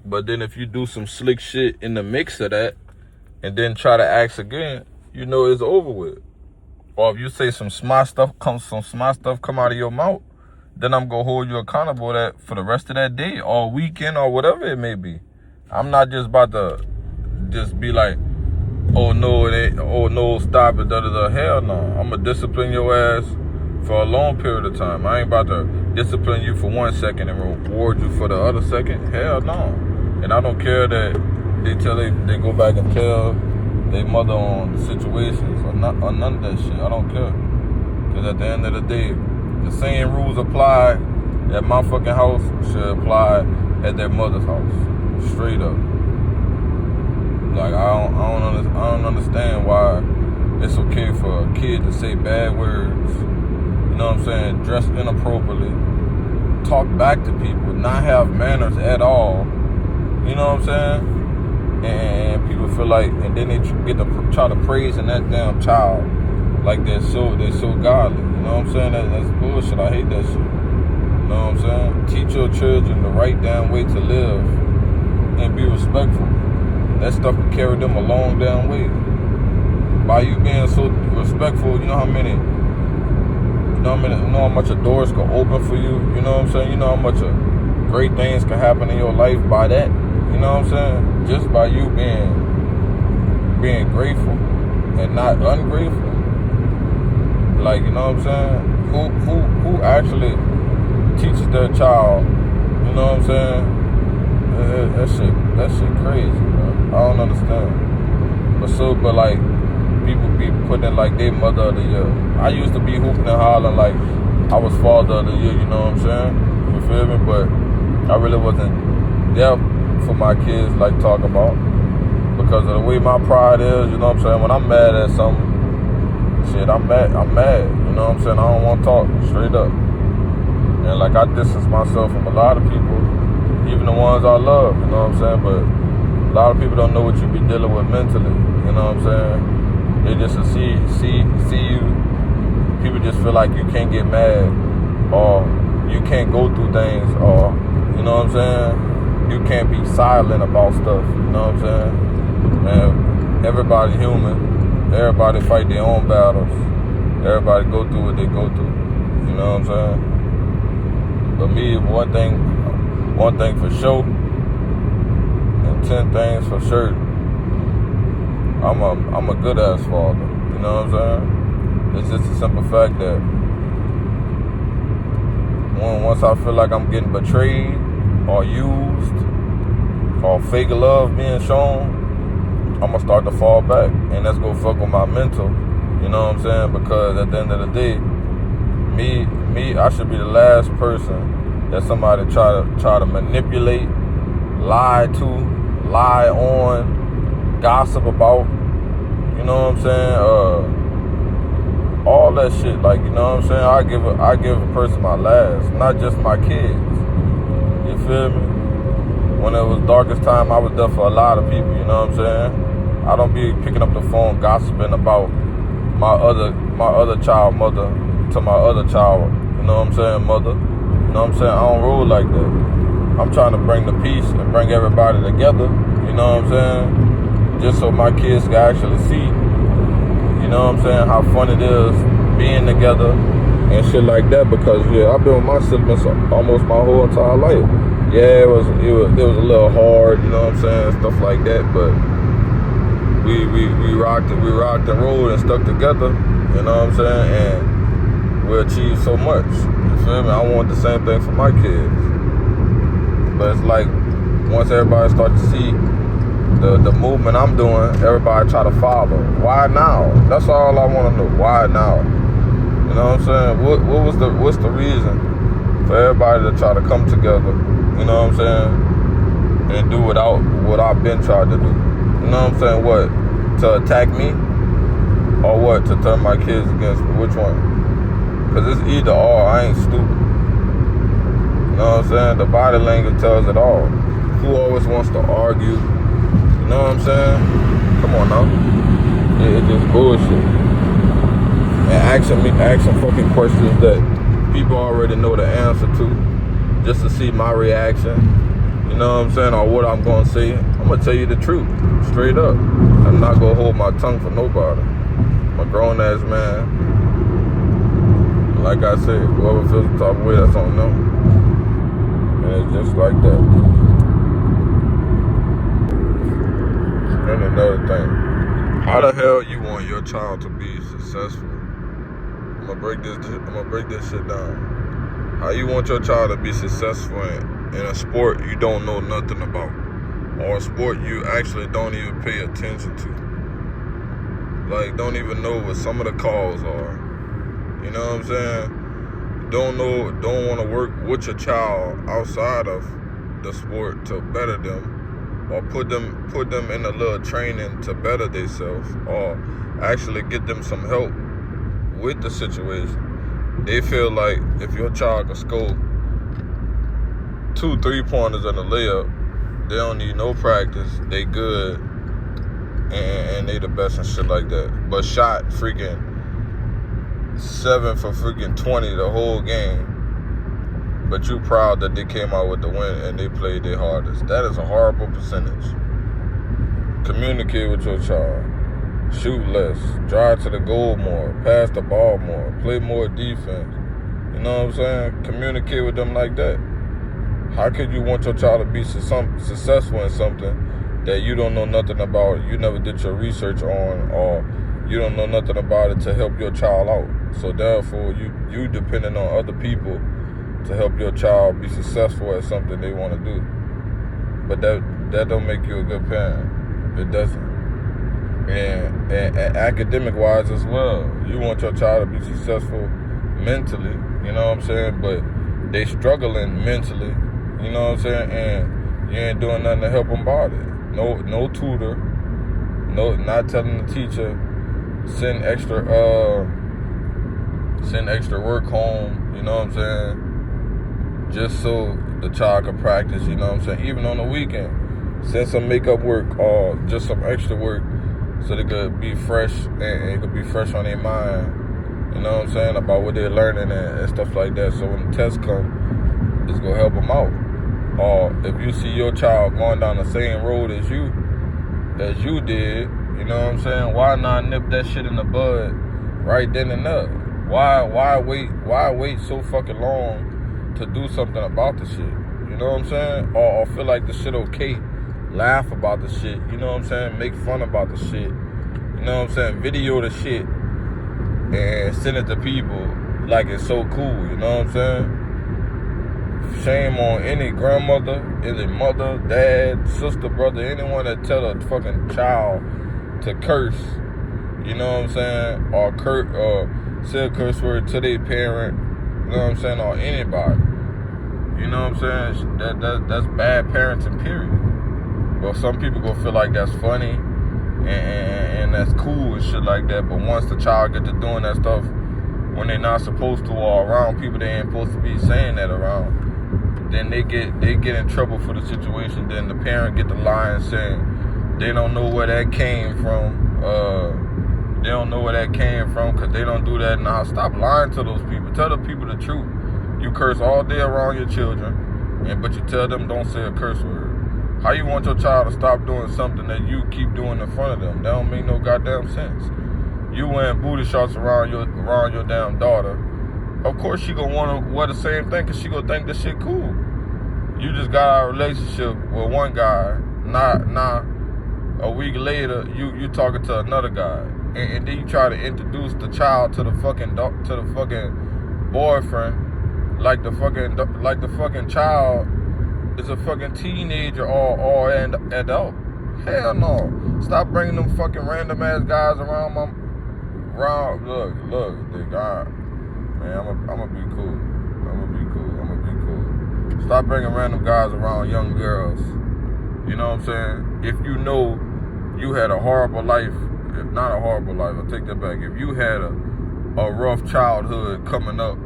But then if you do some slick shit in the mix of that, and then try to ask again, you know it's over with. Or if you say some smart stuff come out of your mouth, then I'm gonna hold you accountable that for the rest of that day or weekend or whatever it may be. I'm not just about to just be like, oh no, it ain't, oh no, stop it, da. Hell no. I'm gonna discipline your ass for a long period of time. I ain't about to discipline you for 1 second and reward you for the other second. Hell no. And I don't care that they go back and tell their mother on situations or none of that shit. I don't care. Because at the end of the day, the same rules apply at my fucking house should apply at their mother's house. Straight up. Like, I don't understand why it's okay for a kid to say bad words, you know what I'm saying, dress inappropriately, talk back to people, not have manners at all, you know what I'm saying? And people feel like, and then they get to try to praise in that damn child like they're so godly. You know what I'm saying? That's bullshit. I hate that shit. You know what I'm saying? Teach your children the right damn way to live and be respectful. That stuff can carry them a long damn way. By you being so respectful, you know how much of doors can open for you. You know what I'm saying? You know how much of great things can happen in your life by that. You know what I'm saying? Just by you being grateful and not ungrateful. Like, you know what I'm saying? Who actually teaches their child? You know what I'm saying? That shit crazy, bro. I don't understand. But like, people be putting like their mother of the year. I used to be hooping and hollering like I was father of the year, you know what I'm saying? You feel me? But I really wasn't there for my kids like talk about, because of the way my pride is, you know what I'm saying? When I'm mad at something, shit, I'm mad. You know what I'm saying? I don't want to talk straight up. And like, I distance myself from a lot of people, even the ones I love, you know what I'm saying? But a lot of people don't know what you be dealing with mentally, you know what I'm saying? They just see you. People just feel like you can't get mad, or you can't go through things, or, you know what I'm saying? You can't be silent about stuff, you know what I'm saying? And everybody human. Everybody fight their own battles. Everybody go through what they go through, you know what I'm saying? But me, one thing for sure, and 10 things for sure. I'm a good ass father. You know what I'm saying? It's just a simple fact that once I feel like I'm getting betrayed or used or fake love being shown, I'm gonna start to fall back, and that's gonna fuck with my mental. You know what I'm saying? Because at the end of the day, I should be the last person that somebody try to manipulate, lie to, lie on, gossip about. You know what I'm saying? All that shit. Like, you know what I'm saying? I give a person my last, not just my kids. You feel me? When it was darkest time, I was there for a lot of people. You know what I'm saying? I don't be picking up the phone gossiping about my other child mother to my other child, you know what I'm saying, mother. You know what I'm saying? I don't roll like that. I'm trying to bring the peace and bring everybody together, you know what I'm saying? Just so my kids can actually see, you know what I'm saying, how fun it is being together and shit like that. Because yeah, I've been with my siblings almost my whole entire life. Yeah, it was a little hard, you know what I'm saying, stuff like that, but we rocked and rolled and stuck together, you know what I'm saying, and we achieved so much. You feel me? I want the same thing for my kids. But it's like, once everybody start to see the movement I'm doing, everybody try to follow. Why now? That's all I want to know. Why now? You know what I'm saying? What's the reason for everybody to try to come together? You know what I'm saying? And do what I've been trying to do. You know what I'm saying? What? To attack me? Or what? To turn my kids against me? Which one? Because it's either or. I ain't stupid. You know what I'm saying? The body language tells it all. Who always wants to argue? You know what I'm saying? Come on now. It's just bullshit. And asking fucking questions that people already know the answer to, just to see my reaction. You know what I'm saying? Or what I'm going to say. I'm going to tell you the truth. Straight up. I'm not going to hold my tongue for nobody. I'm a grown-ass man. Like I said, whoever feels the type of way, that's on them. And it's just like that. And another thing. How the hell you want your child to be successful? I'm gonna break this shit down. How you want your child to be successful in a sport you don't know nothing about, or a sport you actually don't even pay attention to? Like, don't even know what some of the calls are. You know what I'm saying? Don't want to work with your child outside of the sport to better them, or put them in a little training to better themselves, or actually get them some help with the situation. They feel like if your child can score 2 3-pointers and a layup, they don't need no practice, they good, and they the best and shit like that. But shot freaking 7 for freaking 20 the whole game, but you proud that they came out with the win and they played their hardest. That is a horrible percentage. Communicate with your child. Shoot less, drive to the goal more, pass the ball more, play more defense. You know what I'm saying? Communicate with them like that. How could you want your child to be successful in something that you don't know nothing about, you never did your research on, or you don't know nothing about it to help your child out? So therefore, you depending on other people to help your child be successful at something they want to do. But that don't make you a good parent. It doesn't. And academic-wise as well, you want your child to be successful mentally, you know what I'm saying? But they struggling mentally, you know what I'm saying? And you ain't doing nothing to help them about it. No tutor, not telling the teacher, send extra work home, you know what I'm saying? Just so the child can practice, you know what I'm saying? Even on the weekend, send some makeup work or just some extra work so they could be fresh and it could be fresh on their mind, you know what I'm saying, about what they're learning and stuff like that. So when the tests come, it's gonna help them out. Or if you see your child going down the same road as you did, you know what I'm saying, why not nip that shit in the bud right then and there? Why wait so fucking long to do something about the shit? You know what I'm saying? Or feel like the shit okay, laugh about the shit, you know what I'm saying, make fun about the shit, you know what I'm saying, video the shit and send it to people like it's so cool, you know what I'm saying? Shame on any grandmother, any mother, dad, sister, brother, anyone that tell a fucking child to curse, you know what I'm saying, or say a curse word to their parent, you know what I'm saying, or anybody. You know what I'm saying? That's bad parenting, period. But some people gonna feel like that's funny and that's cool and shit like that. But once the child get to doing that stuff when they not supposed to or around people they ain't supposed to be saying that around, then they get in trouble for the situation. Then the parent get the lie and saying they don't know where that came from. They don't know where that came from because they don't do that in the house. Stop lying to those people. Tell the people the truth. You curse all day around your children, but you tell them don't say a curse word. How you want your child to stop doing something that you keep doing in front of them? That don't make no goddamn sense. You wearing booty shorts around your damn daughter. Of course she gonna want to wear the same thing because she gonna think this shit cool. You just got a relationship with one guy. Nah. A week later, you talking to another guy, and then you try to introduce the child to the fucking boyfriend, like the fucking child is a fucking teenager or an adult. Hell no! Stop bringing them fucking random ass guys around Look, the guy, man, I'm gonna be cool. Stop bringing random guys around young girls. You know what I'm saying? If you know you had a horrible life, if not a horrible life, I'll take that back. If you had a rough childhood coming up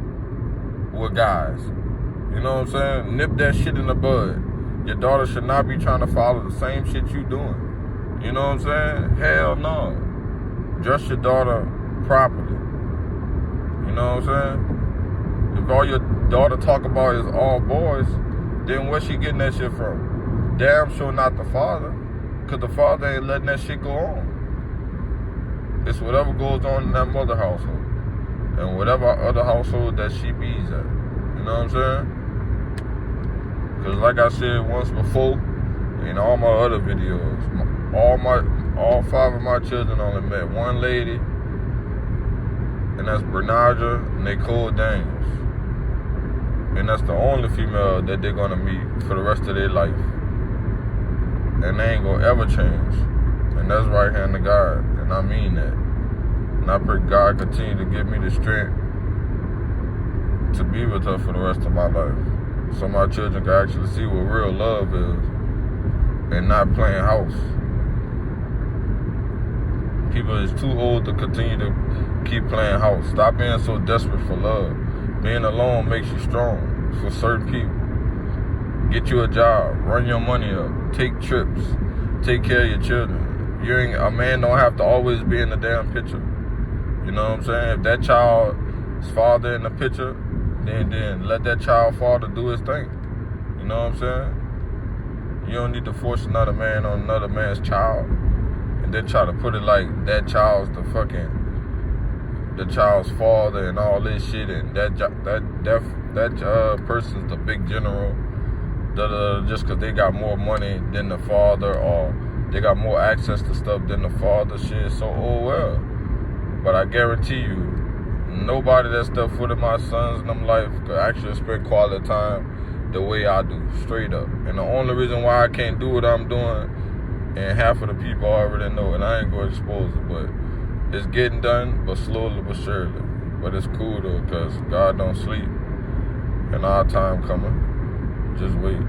with guys, you know what I'm saying? Nip that shit in the bud. Your daughter should not be trying to follow the same shit you doing. You know what I'm saying? Hell no. Dress your daughter properly. You know what I'm saying? If all your daughter talk about is all boys, then where's she getting that shit from? Damn sure not the father, because the father ain't letting that shit go on. It's whatever goes on in that mother household and whatever other household that she be's at. You know what I'm saying? Because like I said once before, in all my other videos, all 5 of my children only met one lady, and that's Bernaja Nicole Daniels. And that's the only female that they're gonna meet for the rest of their life. And they ain't gonna ever change. And that's right hand to God. And I mean that. And I pray God continue to give me the strength to be with her for the rest of my life. So my children can actually see what real love is and not playing house. People is too old to continue to keep playing house. Stop being so desperate for love. Being alone makes you strong for certain people. Get you a job, run your money up, take trips, take care of your children. A man don't have to always be in the damn picture. You know what I'm saying? If that child's father in the picture, then let that child father do his thing. You know what I'm saying? You don't need to force another man on another man's child and then try to put it like that child's the child's father and all this shit, and that person's the big general. Just because they got more money than the father or they got more access to stuff than the father, shit. So, oh well. But I guarantee you, nobody that stepped foot in my sons and them life could actually spend quality time the way I do, straight up. And the only reason why I can't do what I'm doing, and half of the people already know, and I ain't going to expose it, but it's getting done, but slowly but surely. But it's cool though, because God don't sleep. And our time coming. Just wait.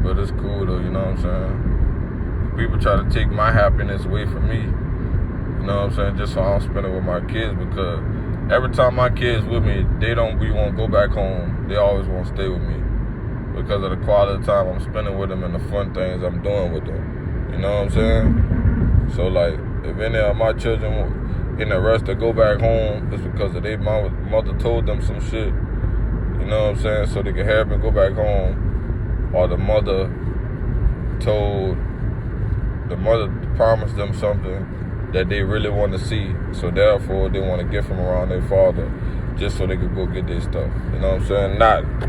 But it's cool though, you know what I'm saying? People try to take my happiness away from me. You know what I'm saying? Just so I don't spend it with my kids, because every time my kids with me, they don't really want to go back home. They always want to stay with me because of the quality of time I'm spending with them and the fun things I'm doing with them. You know what I'm saying? So like, if any of my children in a rush to go back home, it's because of their mother told them some shit. You know what I'm saying? So they can have me go back home, or the mother promised them something that they really want to see, so therefore they want to get from around their father just so they could go get their stuff. You know what I'm saying?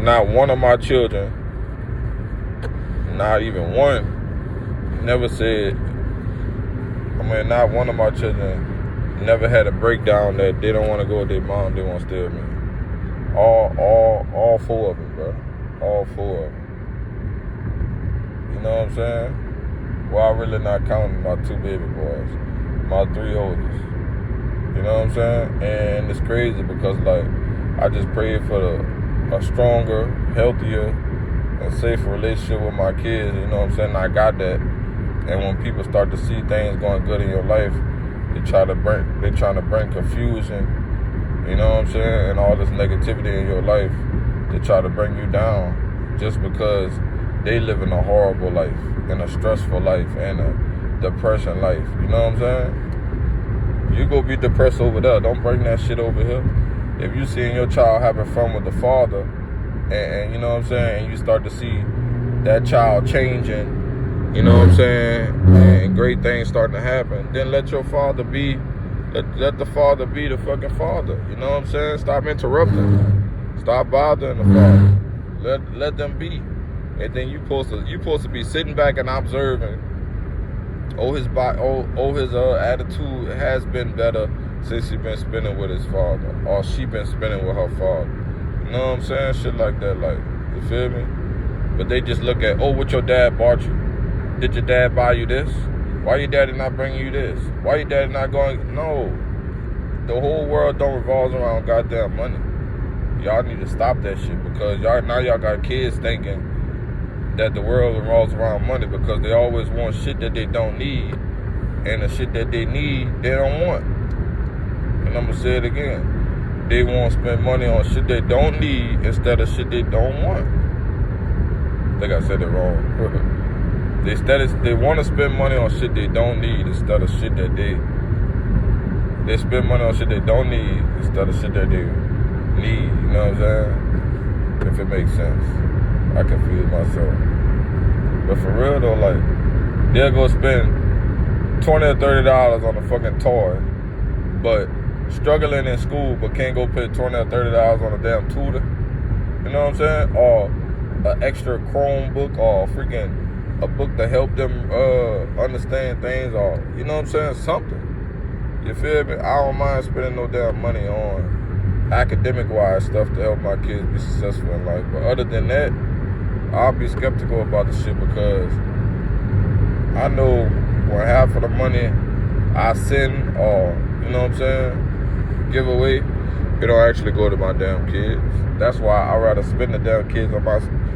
Not one of my children, not even one, never said, not one of my children never had a breakdown that they don't want to go with their mom, they want to stay with me. All four of them, bro. All four of them. You know what I'm saying? Well, I really not counting my 2 baby boys, my 3 oldest. You know what I'm saying? And it's crazy because, like, I just prayed for a stronger, healthier, and safer relationship with my kids. You know what I'm saying? I got that. And when people start to see things going good in your life, they trying to bring confusion, you know what I'm saying, and all this negativity in your life to try to bring you down just because they live in a horrible life, in a stressful life, and a depression life. You know what I'm saying? You go be depressed over there. Don't bring that shit over here. If you seeing your child having fun with the father, and you know what I'm saying, and you start to see that child changing, you know what I'm saying, and great things starting to happen, then let your father be, let the father be the fucking father. You know what I'm saying? Stop interrupting. Stop bothering the father. Let them be. And then you supposed to be sitting back and observing. His attitude has been better since he been spending with his father, or she been spending with her father. You know what I'm saying? Shit like that, like, you feel me? But they just look at, what your dad bought you. Did your dad buy you this? Why your daddy not bringing you this? Why your daddy not going? No. The whole world don't revolve around goddamn money. Y'all need to stop that shit, because y'all got kids thinking that the world revolves around money, because they always want shit that they don't need, and the shit that they need, they don't want. And I'm gonna say it again. They want to spend money on shit they don't need instead of shit they don't want. I think I said it wrong. They want to spend money on shit they don't need instead of shit that they spend money on shit they don't need instead of shit that they need. You know what I'm saying? If it makes sense. I confuse myself. But for real though, like, they'll go spend $20 or $30 on a fucking toy, but struggling in school, but can't go pay $20 or $30 on a damn tutor. You know what I'm saying? Or an extra Chromebook, or freaking a book to help them understand things, or, you know what I'm saying, something. You feel me? I don't mind spending no damn money on academic-wise stuff to help my kids be successful in life. But other than that, I'll be skeptical about the shit, because I know when half of the money I send, or, you know what I'm saying, give away, it don't actually go to my damn kids. That's why I'd rather spend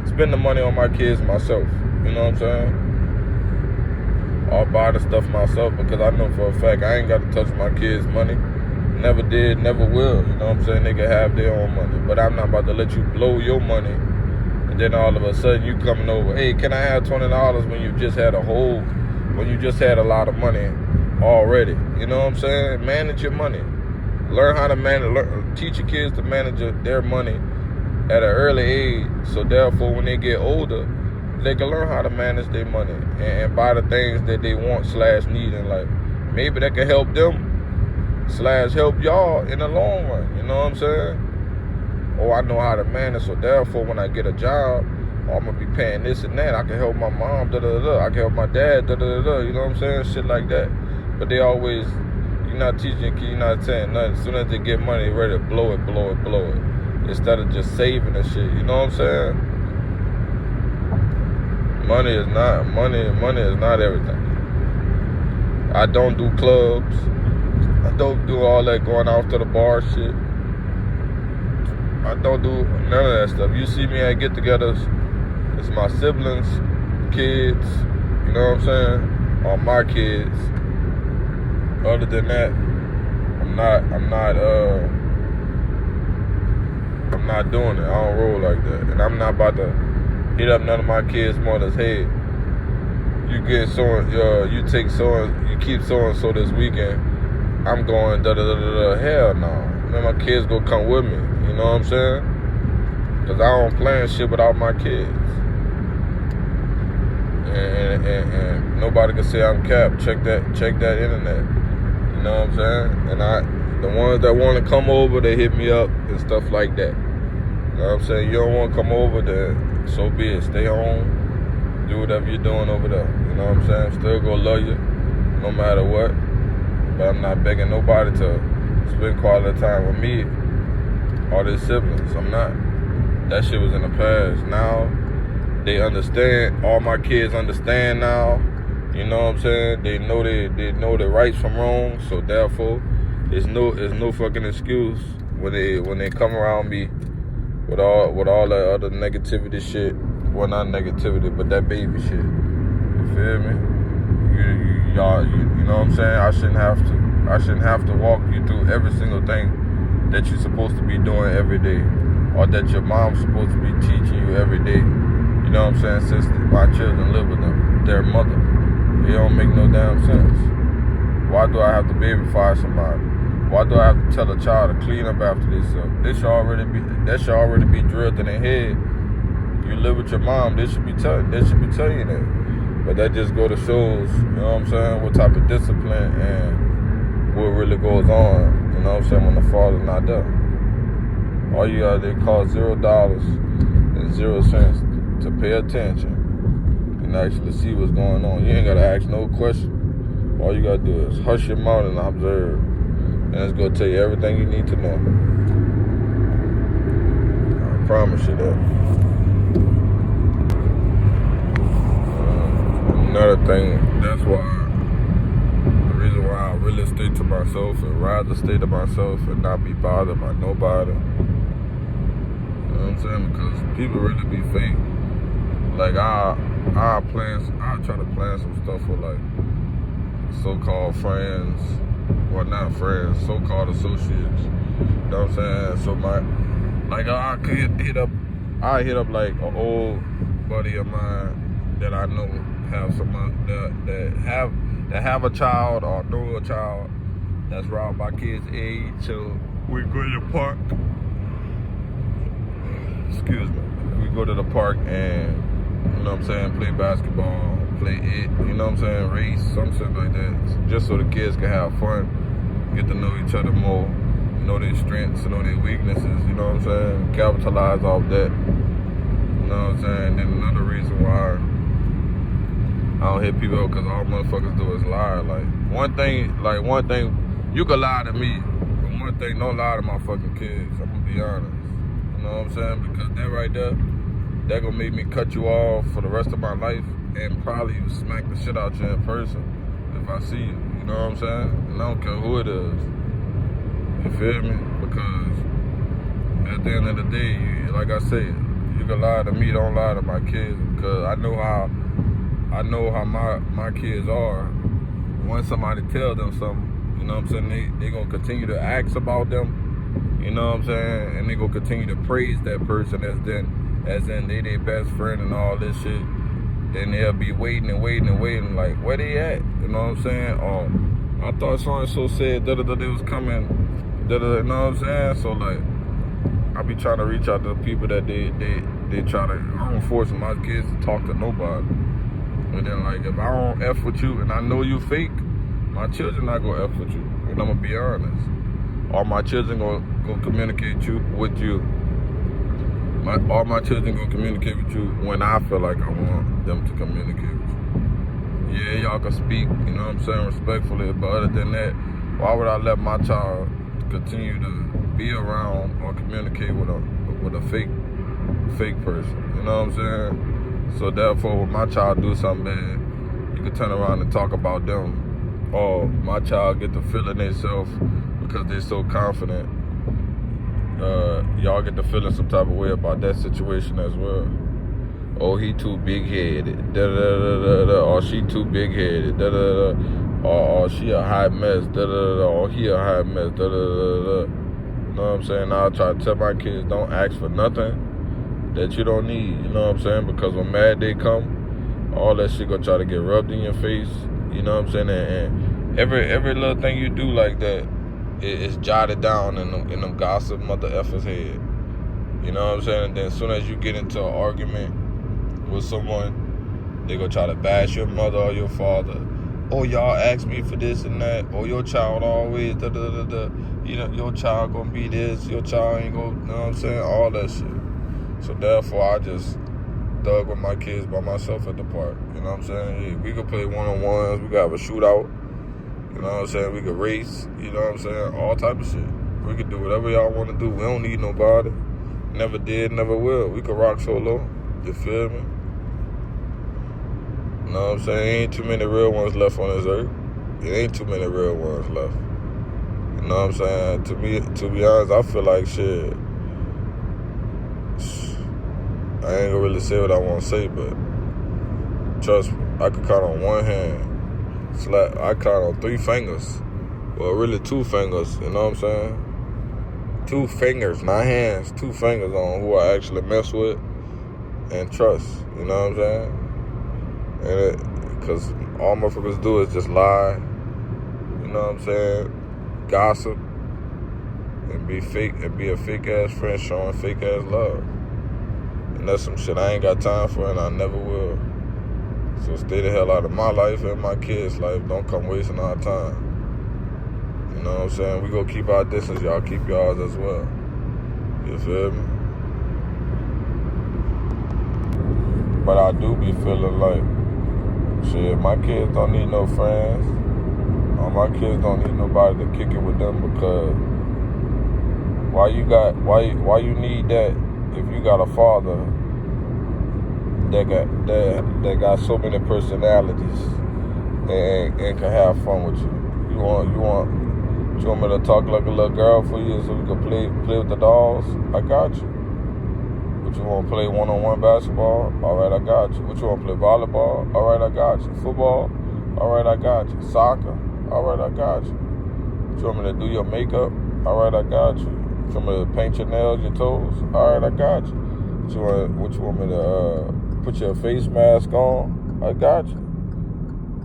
spend the money on my kids myself. You know what I'm saying? Or buy the stuff myself, because I know for a fact I ain't got to touch my kids' money. Never did, never will. You know what I'm saying? They can have their own money. But I'm not about to let you blow your money, and then all of a sudden you coming over, hey, can I have $20 when you just had a lot of money already? You know what I'm saying? Manage your money. Learn how to teach your kids to manage their money at an early age, so therefore when they get older, they can learn how to manage their money and buy the things that they want / need in life. Maybe that can help them / help y'all in the long run. You know what I'm saying? Or I know how to manage, so therefore when I get a job, I'm gonna be paying this and that. I can help my mom, I can help my dad, You know what I'm saying? Shit like that. But they always, you're not teaching a kid, you're not saying nothing. As soon as they get money, they're ready to blow it. Instead of just saving and shit. You know what I'm saying? Money is not everything. I don't do clubs. I don't do all that going out to the bar shit. I don't do none of that stuff. You see me at get-togethers, it's my siblings, kids, you know what I'm saying? Or my kids. other than that, I'm not doing it. I don't roll like that. And I'm not about to hit up none of my kids' mothers. Hey, you get you take you keep so and so this weekend. I'm going da da da da. Hell no. Man, my kids go come with me. You know what I'm saying? Cause I don't plan shit without my kids. And nobody can say I'm capped. Check that internet. You know what I'm saying? And the ones that want to come over, they hit me up and stuff like that. You know what I'm saying? You don't want to come over, then so be it. Stay home. Do whatever you're doing over there. You know what I'm saying? Still gonna love you, no matter what. But I'm not begging nobody to spend quality time with me or their siblings. I'm not. That shit was in the past. Now they understand. All my kids understand now. You know what I'm saying? They know the rights from wrong. So therefore, there's no fucking excuse when they come around me with all that other negativity shit. Well, not negativity, but that baby shit. You feel me? You know what I'm saying? I shouldn't have to walk you through every single thing that you're supposed to be doing every day, or that your mom's supposed to be teaching you every day. You know what I'm saying? Since my children live with them, their mother, it don't make no damn sense. Why do I have to babysat somebody? Why do I have to tell a child to clean up after themselves? That should already be drilled in their head. You live with your mom, they should be telling you that. But that just go to shows, you know what I'm saying, what type of discipline and what really goes on, you know what I'm saying, when the father's not there. All you gotta do cost $0.00 to pay attention and actually see what's going on. You ain't gotta ask no question. All you gotta do is hush your mouth and observe. And it's gonna tell you everything you need to know. I promise you that. Another thing, that's why, the reason why I really stay to myself and rather stay to myself and not be bothered by nobody. You know what I'm saying? Because people really be fake. Like I try to plan some stuff with like so-called friends, well not friends, so-called associates. You know what I'm saying? So I could hit up like an old buddy of mine that I know have that have a child or know a child that's around my kid's age. So we go to the park. Excuse me. We go to the park and, you know what I'm saying, play basketball, play it, you know what I'm saying, race, some shit like that. Just so the kids can have fun, get to know each other more, know their strengths, know their weaknesses, you know what I'm saying, capitalize off that. You know what I'm saying? And another reason why I don't hit people up, because all motherfuckers do is lie. Like one thing, you can lie to me, but one thing, don't lie to my fucking kids. I'm gonna be honest. You know what I'm saying? Because that right there, that gonna make me cut you off for the rest of my life and probably smack the shit out you in person if I see you. You know what I'm saying? And I don't care who it is. You feel me? Because at the end of the day, like I said, you can lie to me, don't lie to my kids, because I know how my kids are. Once somebody tells them something, you know what I'm saying, they gonna continue to ask about them, you know what I'm saying, and they gonna continue to praise that person as in they their best friend and all this shit. Then they'll be waiting, like, where they at? You know what I'm saying? Or I thought so-and-so said they was coming, you know what I'm saying? So like, I be trying to reach out to the people that they try to, I don't force my kids to talk to nobody. And then like, if I don't F with you and I know you fake, my children not gonna F with you. And I'm gonna be honest. All my children gonna communicate with you. All my children gonna communicate with you when I feel like I want them to communicate with you. Yeah, y'all can speak, you know what I'm saying, respectfully, but other than that, why would I let my child continue to be around or communicate with a fake person? You know what I'm saying? So therefore, when my child do something bad, you can turn around and talk about them. Or my child get to feeling themselves because they're so confident. Y'all get to feeling some type of way about that situation as well. Oh, he too big-headed, da-da-da-da-da, or she too big-headed, da-da-da-da. or she a hot mess, da da da, da, or he a hot mess, da da da da. You know what I'm saying? I'll try to tell my kids, don't ask for nothing that you don't need. You know what I'm saying? Because when mad day come, all that shit gonna try to get rubbed in your face. You know what I'm saying? And every little thing you do like that is jotted down in them gossip mother effers' head. You know what I'm saying? And then as soon as you get into an argument with someone, they gonna try to bash your mother or your father. Oh, y'all asked me for this and that. Oh, your child always da da da da. You know, your child gonna be this. Your child ain't gonna. You know what I'm saying? All that shit. So therefore, I just thug with my kids by myself at the park. You know what I'm saying? Yeah, we could play one-on-ones. We could have a shootout. You know what I'm saying? We could race. You know what I'm saying? All type of shit. We could do whatever y'all want to do. We don't need nobody. Never did, never will. We could rock solo. You feel me? You know what I'm saying? Ain't too many real ones left on this earth. It ain't too many real ones left. You know what I'm saying? To be honest, I feel like shit. I ain't gonna really say what I want to say, but trust me, I could count on one hand. I count on 3 fingers. Well, really 2 fingers, you know what I'm saying? 2 fingers, not hands, 2 fingers on who I actually mess with and trust, you know what I'm saying? And because all motherfuckers do is just lie, you know what I'm saying? Gossip, and be fake, and be a fake ass friend showing fake ass love. And that's some shit I ain't got time for, and I never will. So stay the hell out of my life and my kids' life. Don't come wasting our time. You know what I'm saying? We gonna keep our distance, y'all keep yours as well. You feel me? But I do be feeling like, shit, my kids don't need no friends. My kids don't need nobody to kick it with them, because why you need that if you got a father that got so many personalities and can have fun with you? You want me to talk like a little girl for you so we can play with the dolls? I got you. What you want to play one-on-one basketball? All right, I got you. What you want to play volleyball? All right, I got you. Football? All right, I got you. Soccer? All right, I got you. What you want me to do your makeup? All right, I got you. What you want me to paint your nails, your toes? All right, I got you. What you want me to put your face mask on? I got you.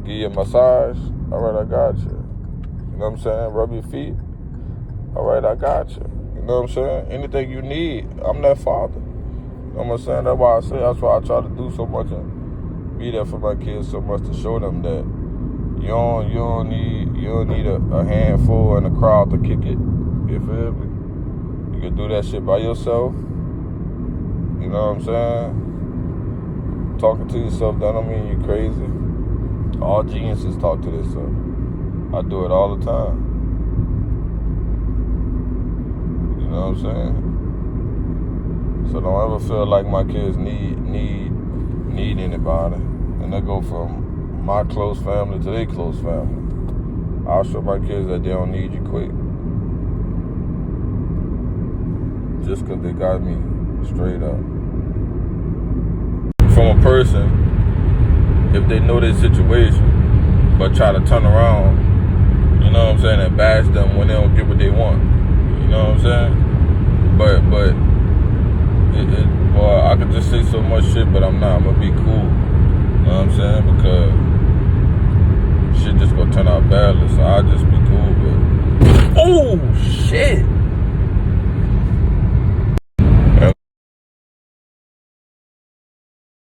Give you a massage? All right, I got you. You know what I'm saying? Rub your feet? All right, I got you. You know what I'm saying? Anything you need, I'm that father. You know what I'm saying? That's why I try to do so much and be there for my kids so much, to show them that you don't need a handful and a crowd to kick it. You feel me? You can do that shit by yourself. You know what I'm saying? Talking to yourself, that don't mean you're crazy. All geniuses talk to themselves. I do it all the time. You know what I'm saying? So don't ever feel like my kids need anybody. And they go from my close family to their close family. I'll show my kids that they don't need you quick. Just because they got me straight up. From a person, if they know their situation, but try to turn around, you know what I'm saying, and bash them when they don't get what they want. You know what I'm saying? But boy, I could just say so much shit, but I'm not. I'm gonna be cool. You know what I'm saying? Because shit just gonna turn out badly, so I'll just be cool. But oh shit!